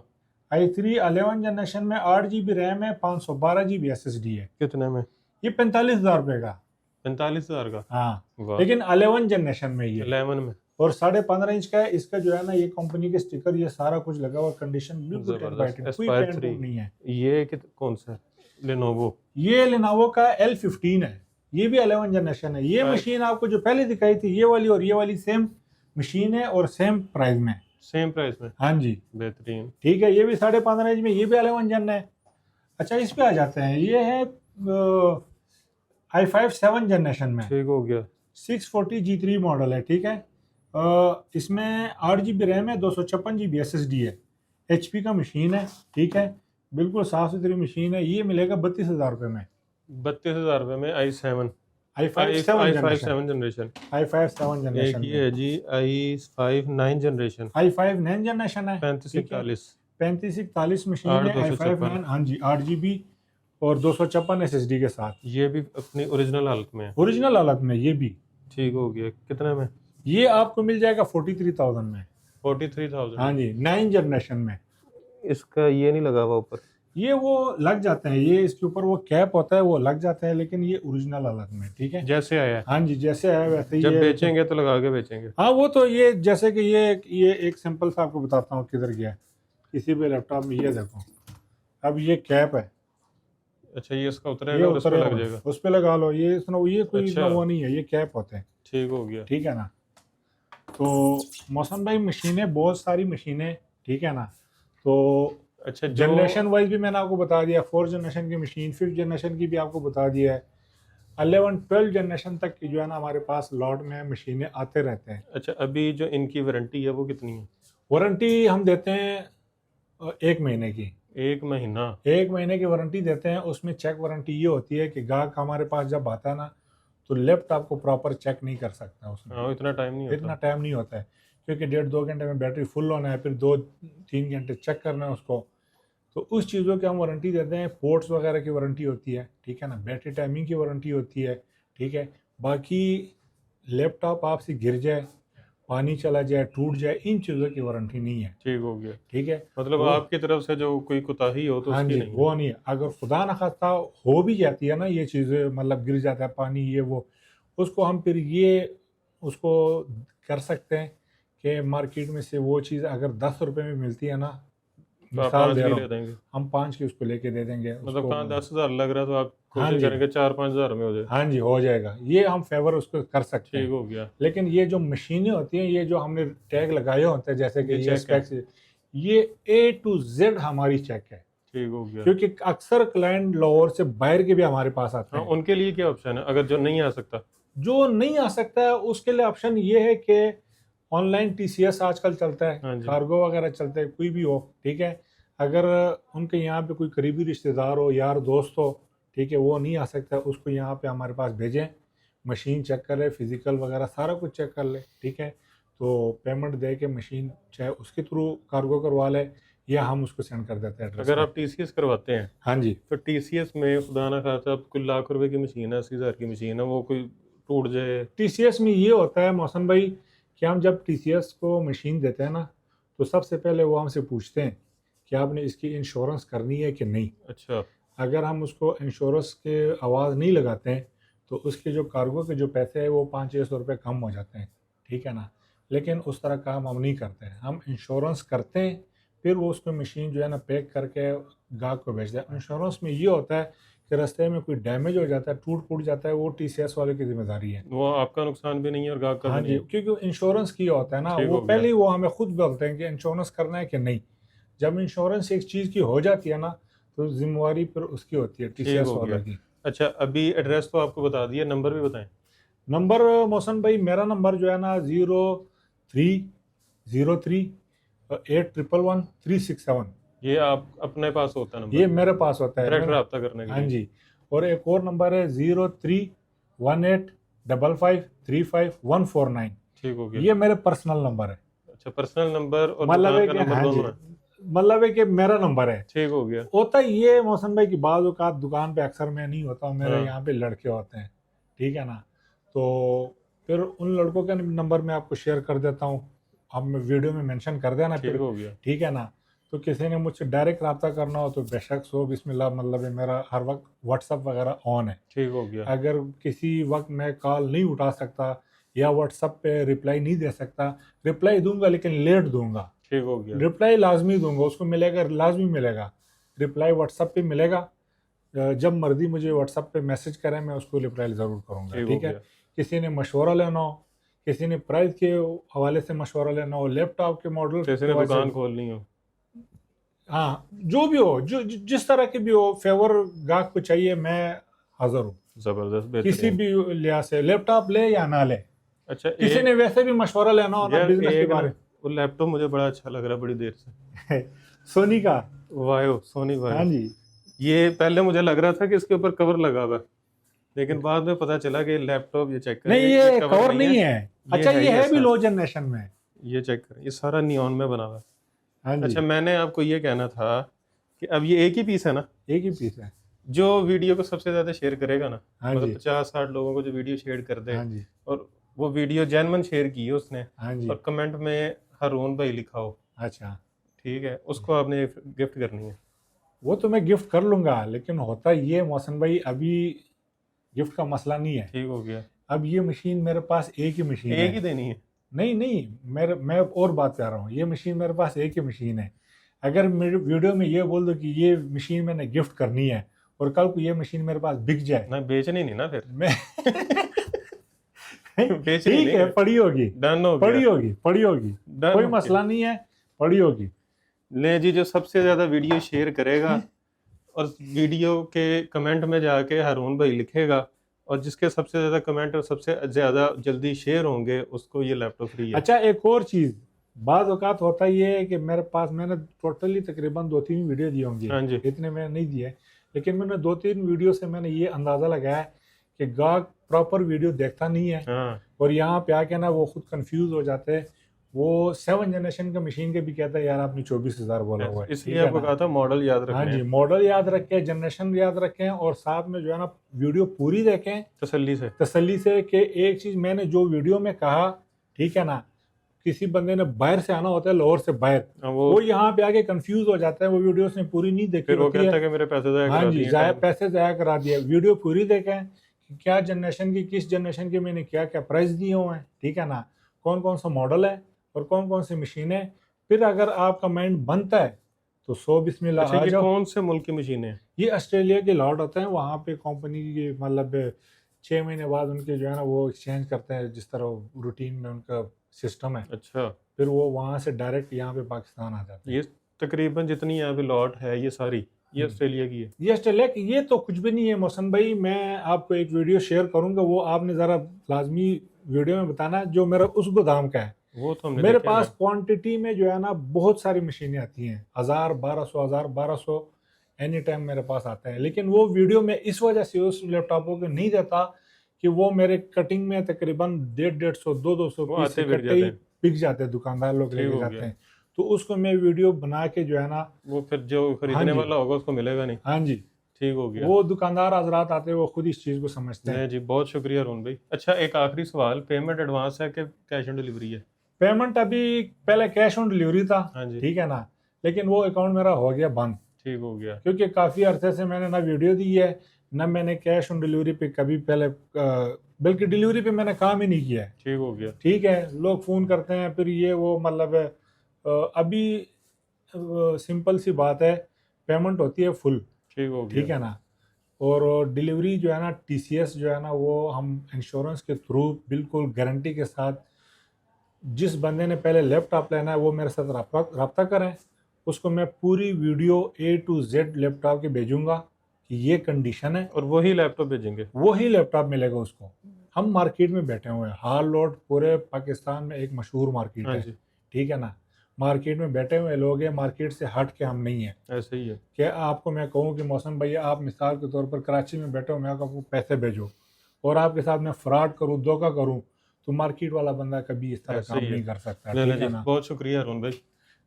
i3 11 जनरेशन में 8 GB रैम है, 512 GB SSD है। कितने में? ये 45,000 रुपए का, 45,000 का? हाँ, वाह, लेकिन 11 जनरेशन में ये, 11 में। और 15.5 इंच का है। इसका जो है ना, ये कंपनी के स्टिकर, ये सारा कुछ लगा हुआ, कंडीशन बिल्कुल टेन बाई जबरदस्त। टेन, कोई एस्पायर पेंट 3, नहीं है। ये कौन सा है? लेनोवो। ये लेनोवो का L15 है, ये भी 11 जनरेशन है। ये Right. मशीन आपको जो पहले दिखाई थी, ये वाली और ये वाली सेम मशीन है और सेम प्राइस में। सेम प्राइस में? हाँ जी, बेहतरीन। ठीक है, ये भी 15.5 इंच में, ये भी 11 जन है। अच्छा, इस पे आ जाते हैं, ये है i5 7 जनरेशन में, ठीक हो गया। 640 G3 मॉडल है, ठीक है। इसमें 8 GB रैम है, 256 GB SSD है, HP का मशीन है, ठीक है, बिल्कुल साफ सुथरी मशीन है। ये मिलेगा 32,000 रुपये में, 32,000 रुपए में i7 i5 7 i5 generation, 7 generation. i5 7 एक जनरेशन ये है जी i5 9 जनरेशन, i5 9 जनरेशन है, 3541। 3541 मशीन है, i5 256। 9, हाँ जी, 8 GB और 256 SSD के साथ, ये भी अपनी ओरिजिनल हालत में है? ओरिजिनल हालत में ये भी। ठीक हो गया। कितने में? ये आपको मिल जाएगा 43,000 में, 43,000। हाँ जी, 9 जनरेशन में। इसका ये नहीं लगा हुआ ऊपर? ये वो लग जाते हैं, ये इसके ऊपर वो कैप होता है, वो लग जाता है, लेकिन ये ओरिजिनल हालत में, ठीक है, जैसे आया है? हाँ जी, जैसे है वैसे ही जब ये बेचेंगे तो लगा के बेचेंगे। हाँ, वो तो ये जैसे कि ये एक सिंपल सा आपको बताता हूँ किधर गया है। किसी भी लैपटॉप में ये देखो, अब ये कैप है, अच्छा, ये इसका ये उतरेगा और उस पर उतरे लग जाएगा? उस पे लगा लो, ये ये कोई अच्छा। इतना वो नहीं है, ये कैप होते हैं, ठीक हो गया। ठीक है ना। तो मौसम भाई, मशीनें बहुत सारी मशीनें, ठीक है ना। तो अच्छा, जो जनरेशन वाइज भी मैंने आपको बता दिया, 4 जनरेशन की मशीन, 5th जनरेशन की भी आपको बता दिया है, 11-12 जनरेशन तक की जो है ना हमारे पास लॉट में मशीनें आते रहते हैं। अच्छा, अभी जो इनकी वारंटी है वो कितनी है? वारंटी हम देते हैं 1 महीने की, 1 महीना? 1 महीने की वारंटी देते हैं। उसमें चेक वारंटी ये होती है कि ग्राहक हमारे पास जब आता है ना, तो लैपटॉप को प्रॉपर चेक नहीं कर सकता उसमें, हाँ, इतना टाइम नहीं इतना होता। टाइम नहीं होता है, क्योंकि 1.5-2 घंटे में बैटरी फुल होना है, फिर 2-3 घंटे चेक करना है उसको। तो उस चीज़ों की हम वारंटी देते हैं। पोर्ट्स वगैरह की वारंटी होती है, ठीक है ना, बैटरी टाइमिंग की वारंटी होती है, ठीक है। बाकी लैपटॉप आपसे गिर जाए, पानी चला जाए, टूट जाए, इन चीज़ों की वारंटी नहीं है, ठीक हो गया। ठीक है। मतलब तो आपकी तरफ से जो कोई कोताही हो तो हाँ उसकी जी, नहीं है? वो नहीं है। अगर खुदा न खास्ता हो भी जाती है ना ये चीज़ें, मतलब गिर जाता है पानी, ये वो, उसको हम फिर ये उसको कर सकते हैं कि मार्केट में से वो चीज़ अगर 10 रुपए में मिलती है ना, तो आप मिसाल 5 दे भी रहा ले हूँ, देंगे? हम 5 की उसको लेके दे देंगे मतलब उसको। कहाँ 10,000 लग रहा है तो आप हाँ कोशिश जी, करेंगे 4-5 हज़ार में हो जाए? हाँ जी, हो जाएगा, ये हम फेवर उसको कर सकते ठीक हैं। हो गया। लेकिन ये जो मशीनें होती हैं, ये जो हमने टैग लगाए होते हैं, जैसे कि ये ये check है। स्पेक्स, ये A to Z हमारी चेक है, ठीक हो गया। क्योंकि अक्सर क्लाइंट लाहौर से बाहर के भी हमारे पास आते हाँ, हैं। उनके लिए क्या ऑप्शन है अगर जो नहीं आ सकता? जो नहीं आ सकता है उसके लिए ऑप्शन ये है कि ऑनलाइन TCS आजकल चलता है, हाँ जी। कार्गो वगैरह चलता है, कोई भी हो, ठीक है। अगर उनके यहाँ पे कोई करीबी रिश्तेदार हो, यार दोस्त हो, ठीक है, वो नहीं आ सकता, उसको यहाँ पे हमारे पास भेजें, मशीन चेक कर ले, फिजिकल वगैरह सारा कुछ चेक कर ले, ठीक है। तो पेमेंट दे के मशीन चाहे उसके थ्रू कार्गो करवा ले, या हम उसको सेंड कर देते हैं एड्रेस अगर पे। आप TCS करवाते हैं हाँ जी, तो TCS में खुदा ना खासा कोई लाख रुपए की मशीन है, 80,000 की मशीन है, वो कोई टूट जाए? TCS में ये होता है मौसम भाई कि हम जब TCS को मशीन देते हैं ना, तो सबसे पहले वो हमसे पूछते हैं कि आपने इसकी इंश्योरेंस करनी है कि नहीं। अच्छा। अगर हम उसको इंश्योरेंस के आवाज़ नहीं लगाते हैं, तो उसके जो कार्गो के जो पैसे हैं वो 500-600 रुपये कम हो जाते हैं, ठीक है ना। लेकिन उस तरह काम हम नहीं करते हैं, हम इंश्योरेंस करते हैं, फिर वो उसको मशीन जो है ना पैक करके ग्राहक को भेजते हैं। इंश्योरेंस में ये होता है कि रास्ते में कोई डैमेज हो जाता है, टूट फूट जाता है, वो TCS वाले की जिम्मेदारी है। वो आपका नुकसान भी नहीं है और ग्राहक का हाँ भी जी, नहीं है? क्योंकि इंश्योरेंस की होता है ना, ठीक वो हो गया। पहले ही वो हमें खुद बोलते हैं कि इंश्योरेंस करना है कि नहीं। जब इंश्योरेंस एक चीज़ की हो जाती है ना, तो जिम्मेवारी फिर उसकी होती है, ठीक TCS हो वालों गया। की। अच्छा, अभी एड्रेस तो आपको बता दिया, नंबर भी बताएं। नंबर मोहसन भाई, मेरा नंबर जो है ना 0303 811 367। ये आप अपने पास होता है ये नंबर, मेरे पास होता है डायरेक्ट मेरा। रब्ता करने के हाँ लिए? जी। और एक और नंबर है 031855351449। ठीक हो गया। ये मेरे पर्सनल नंबर है। अच्छा, पर्सनल नंबर और मतलब दुकान है का कि नंबर हाँ जी, दोनों है? मतलब है कि मेरा नंबर है। ठीक हो गया। होता ये मौसम भाई की बाज़ औक़ात दुकान पे अक्सर मैं नहीं होता हूँ, मेरे हाँ, यहाँ पे लड़के होते हैं, ठीक है ना। तो फिर उन लड़कों का नंबर मैं आपको शेयर कर देता हूँ, आप मैं वीडियो में मेंशन कर देना ठीक फिर, हो गया। ठीक है ना। तो किसी ने मुझसे डायरेक्ट रब्ता करना हो तो बेशक सो बिस्मिल्लाह, मतलब है मेरा हर वक्त व्हाट्सअप वगैरह ऑन है। ठीक हो गया। अगर किसी वक्त मैं कॉल नहीं उठा सकता या व्हाट्सअप पे रिप्लाई नहीं दे सकता, रिप्लाई दूंगा लेकिन लेट दूंगा। ठीक हो गया। रिप्लाई लाजमी दूंगा, उसको मिलेगा, लाजमी मिलेगा। रिप्लाई व्हाट्सअप पे मिलेगा। जब मर्जी मुझे व्हाट्सअप पे मैसेज करें, मैं उसको रिप्लाई ज़रूर करूंगा, ठीक हो ठीक है। गया। किसी ने मशवरा लेना हो, किसी ने प्राइस के हवाले से मशवरा लेना हो, लैपटॉप के मॉडल जैसे के ने हवाले से, दुकान खोलनी हो। हाँ जो भी हो, जिस तरह की भी हो, फेवर गाहक को चाहिए, मैं हाजिर हूँ। जबरदस्त, किसी बेहतरीन। भी लिहाज से, लैपटॉप ले या ना ले। अच्छा, किसी एक ने वैसे भी मशवरा लेना हो ना यार, बिजनेस के एक ना, बारे वो लैपटॉप मुझे बड़ा अच्छा लग रहा है बड़ी देर से। में सोनी का। वायो, सोनी हाँ वायो। जी। ये पहले मुझे लग रहा था कि इसके ऊपर कवर लगा हुआ है, लेकिन बाद में पता चला कि लैपटॉप, ये चेक करें, नहीं, ये ये कवर कवर नहीं है, नहीं है। ये अच्छा, है ये ही है भी ऐसा। लो जनरेशन में। ये चेक करें, ये सारा नियॉन में बना हुआ है। हाँ जी। अच्छा, मैंने आपको ये कहना था कि अब ये एक ही पीस है ना एक ही पीस है। जो वीडियो को सबसे ज्यादा शेयर करेगा ना, हाँ मतलब जी। 50-60 लोगों को जो वीडियो शेयर कर दे, हाँ जी। और वो वीडियो जेन्युइन शेयर की है उसने, हाँ जी। और कमेंट में हारून भाई लिखा हो, अच्छा, ठीक है, उसको आपने गिफ्ट करनी है। वो तो मैं गिफ्ट कर लूंगा, लेकिन होता ये मोहसन भाई, अभी गिफ्ट का मसला नहीं है। ठीक हो गया। अब ये मशीन मेरे पास एक ही मशीन एक है। ही देनी है? नहीं नहीं, मैं और बात कर रहा हूँ, ये मशीन मेरे पास एक ही मशीन है। अगर मेरे वीडियो में ये बोल दो कि ये मशीन मैंने गिफ्ट करनी है, और कल को ये मशीन मेरे पास बिक जाए, ना बेचनी नहीं ना फिर। मैं बेचनी ठीक नहीं है, है। पड़ी होगी, डन हो पड़ी गया। होगी, पड़ी होगी, डन कोई हो गया। मसला नहीं है, पड़ी होगी। ले जी, जो सबसे ज्यादा वीडियो शेयर करेगा और वीडियो के कमेंट में जाके हारून भाई लिखेगा, और जिसके सबसे ज्यादा कमेंट और सबसे ज्यादा जल्दी शेयर होंगे, उसको ये लैपटॉप फ्री है। अच्छा, एक और चीज़, बाज़ औक़ात होता ये है कि मेरे पास, मैंने टोटली तकरीबन 2-3 वीडियो दिए होंगे, हाँ जी। इतने मैंने नहीं दिए, लेकिन मैंने 2-3 वीडियो से मैंने ये अंदाज़ा लगाया कि गाहक प्रॉपर वीडियो देखता नहीं है, हाँ, और यहाँ पे आके ना वो खुद कंफ्यूज हो जाते हैं। वो 7 जनरेशन के मशीन के भी कहता है यार आपने 24,000 बोला हुआ है, इसलिए ठीक है आपको ना। कहा था मॉडल याद हाँ रखने जी, हैं, मॉडल याद रखें, जनरेशन याद रखें, और साथ में जो है ना वीडियो पूरी देखें तसल्ली से। तसल्ली से, कि एक चीज़ मैंने जो वीडियो में कहा, ठीक है ना, किसी बंदे ने बाहर से आना होता है, लाहौर से बाहर, वो यहाँ पे आके कंफ्यूज हो जाता है, वो वीडियो उसने पूरी नहीं देखी फिर वो होती कहता है। है कि मेरे पैसे ज़ाया हाँ करा जी, दिए, जाया टाइम। पैसे ज़ाया करा दिया। वीडियो पूरी देखें कि क्या जनरेशन की, किस जनरेशन के मैंने क्या क्या प्राइस दिए हुए हैं, ठीक है ना, कौन कौन सा मॉडल है और कौन कौन सी मशीन है। फिर अगर आपका माइंड बनता है तो सो बिस्मिल्लाह अच्छा, आ ये जाओ। कौन से मुल्क की मशीनें हैं? ये ऑस्ट्रेलिया के लॉट होते हैं, वहाँ पे कंपनी के मतलब 6 महीने बाद उनके जो है ना वो एक्सचेंज करते हैं, जिस तरह रूटीन में उनका सिस्टम है, अच्छा, फिर वो वहाँ से डायरेक्ट यहाँ पे पाकिस्तान आ जाते हैं। ये तकरीबन जितनी यहाँ पे लॉट है, ये सारी ये ऑस्ट्रेलिया की है? ये ऑस्ट्रेलिया की, ये तो कुछ भी नहीं है मोहसन भाई। मैं आपको एक वीडियो शेयर करूंगा, वो आपने ज़रा लाजमी वीडियो में बताना जो मेरा उस गोदाम का है। वो तो हमने मेरे देखे पास हैं। क्वांटिटी में जो है ना बहुत सारी मशीनें आती हैं, 1000 1200 एनी टाइम मेरे पास आते हैं, लेकिन वो वीडियो में इस वजह से उस लैपटॉपों को नहीं देता कि वो मेरे कटिंग में तकरीबन 150 200 वो पीस आते बिक इकट्ठे जाते ही हैं। बिक जाते हैं, दुकानदार लोग ठीक लेके हो जाते गया। हैं। तो उसको मैं वीडियो बना के जो है ना, वो फिर जो हाँ खरीदने जी, वाला होगा उसको मिलेगा नहीं। हाँ जी, ठीक हो गया। वो दुकानदार हजरात आते हैं, वो खुद इस चीज़ को समझते हैं। नहीं जी, बहुत शुक्रिया रोन भाई। अच्छा, एक आखिरी सवाल, पेमेंट एडवांस है कि कैश ऑन डिलीवरी है? पेमेंट अभी, पहले कैश ऑन डिलीवरी था, हाँ जी। ठीक है ना, लेकिन वो अकाउंट मेरा हो गया बंद, ठीक हो गया। क्योंकि काफ़ी अरसे से मैंने ना वीडियो दी है, ना मैंने कैश ऑन डिलीवरी पे कभी पहले बल्कि डिलीवरी पे मैंने काम ही नहीं किया है। ठीक हो गया। ठीक है, लोग फ़ोन करते हैं, फिर ये वो मतलब अभी सिंपल सी बात है, पेमेंट होती है फुल, ठीक हो ठीक गया। है ना। और डिलीवरी जो है ना, टीसीएस जो है ना, वो हम इंश्योरेंस के थ्रू बिल्कुल गारंटी के साथ, जिस बंदे ने पहले लैपटॉप लेना है वो मेरे साथ रब्ता करें, उसको मैं पूरी video A to Z laptop के भेजूंगा कि ये कंडीशन है, और वही लैपटॉप भेजेंगे? वही लैपटॉप मिलेगा उसको। हम मार्केट में बैठे हुए हैं, हाल लोड पूरे पाकिस्तान में एक मशहूर मार्केट हाँ है, जी, ठीक है ना। मार्केट में बैठे हुए लोग हैं, मार्केट से हट के हम नहीं हैं। ऐसे ही है। कि आपको मैं कहूँ कि मौसम भैया आप मिसाल के तौर पर कराची में बैठे हो, मैं आपको पैसे भेजो और आपके साथ मैं फ्रॉड करूँ, धोखा करूँ, तो मार्केट वाला बंदा कभी इस तरह ऐसे काम ही है। नहीं कर सकता, नहीं, नहीं ठीक जी, है ना। बहुत शुक्रिया अरुण भाई।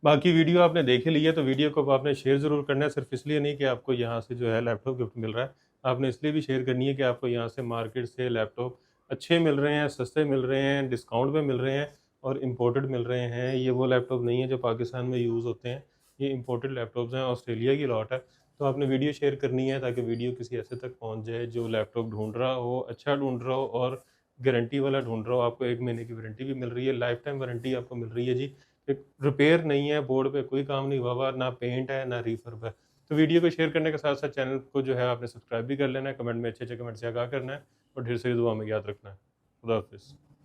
बाकी वीडियो आपने देख ही ली है, तो वीडियो को आपने शेयर ज़रूर करना है, सिर्फ इसलिए नहीं कि आपको यहाँ से जो है लैपटॉप गिफ्ट मिल रहा है। आपने इसलिए भी शेयर करनी है कि आपको यहाँ से मार्केट से लैपटॉप अच्छे मिल रहे हैं, सस्ते मिल रहे हैं, डिस्काउंट पे मिल रहे हैं और इम्पोर्टेड मिल रहे हैं। ये वो लैपटॉप नहीं है जो पाकिस्तान में यूज़ होते हैं, ये इम्पोर्टेड लैपटॉप्स हैं, ऑस्ट्रेलिया की लॉट है। तो आपने वीडियो शेयर करनी है ताकि वीडियो किसी ऐसे तक पहुँच जाए जो लैपटॉप ढूँढ रहा हो, अच्छा ढूँढ रहा हो और गारंटी वाला ढूँढ रहा हो। आपको 1 महीने की वारंटी भी मिल रही है, लाइफ टाइम वारंटी आपको मिल रही है जी। एक रिपेयर नहीं है, बोर्ड पे कोई काम नहीं हुआ हुआ, ना पेंट है, ना रीफर्ब है। तो वीडियो को शेयर करने के साथ-साथ चैनल को जो है आपने सब्सक्राइब भी कर लेना है, कमेंट में अच्छे-अच्छे कमेंट से आगाह करना है और ढेर सारी दुआ में याद रखना है। खुदा हाफ़िज़।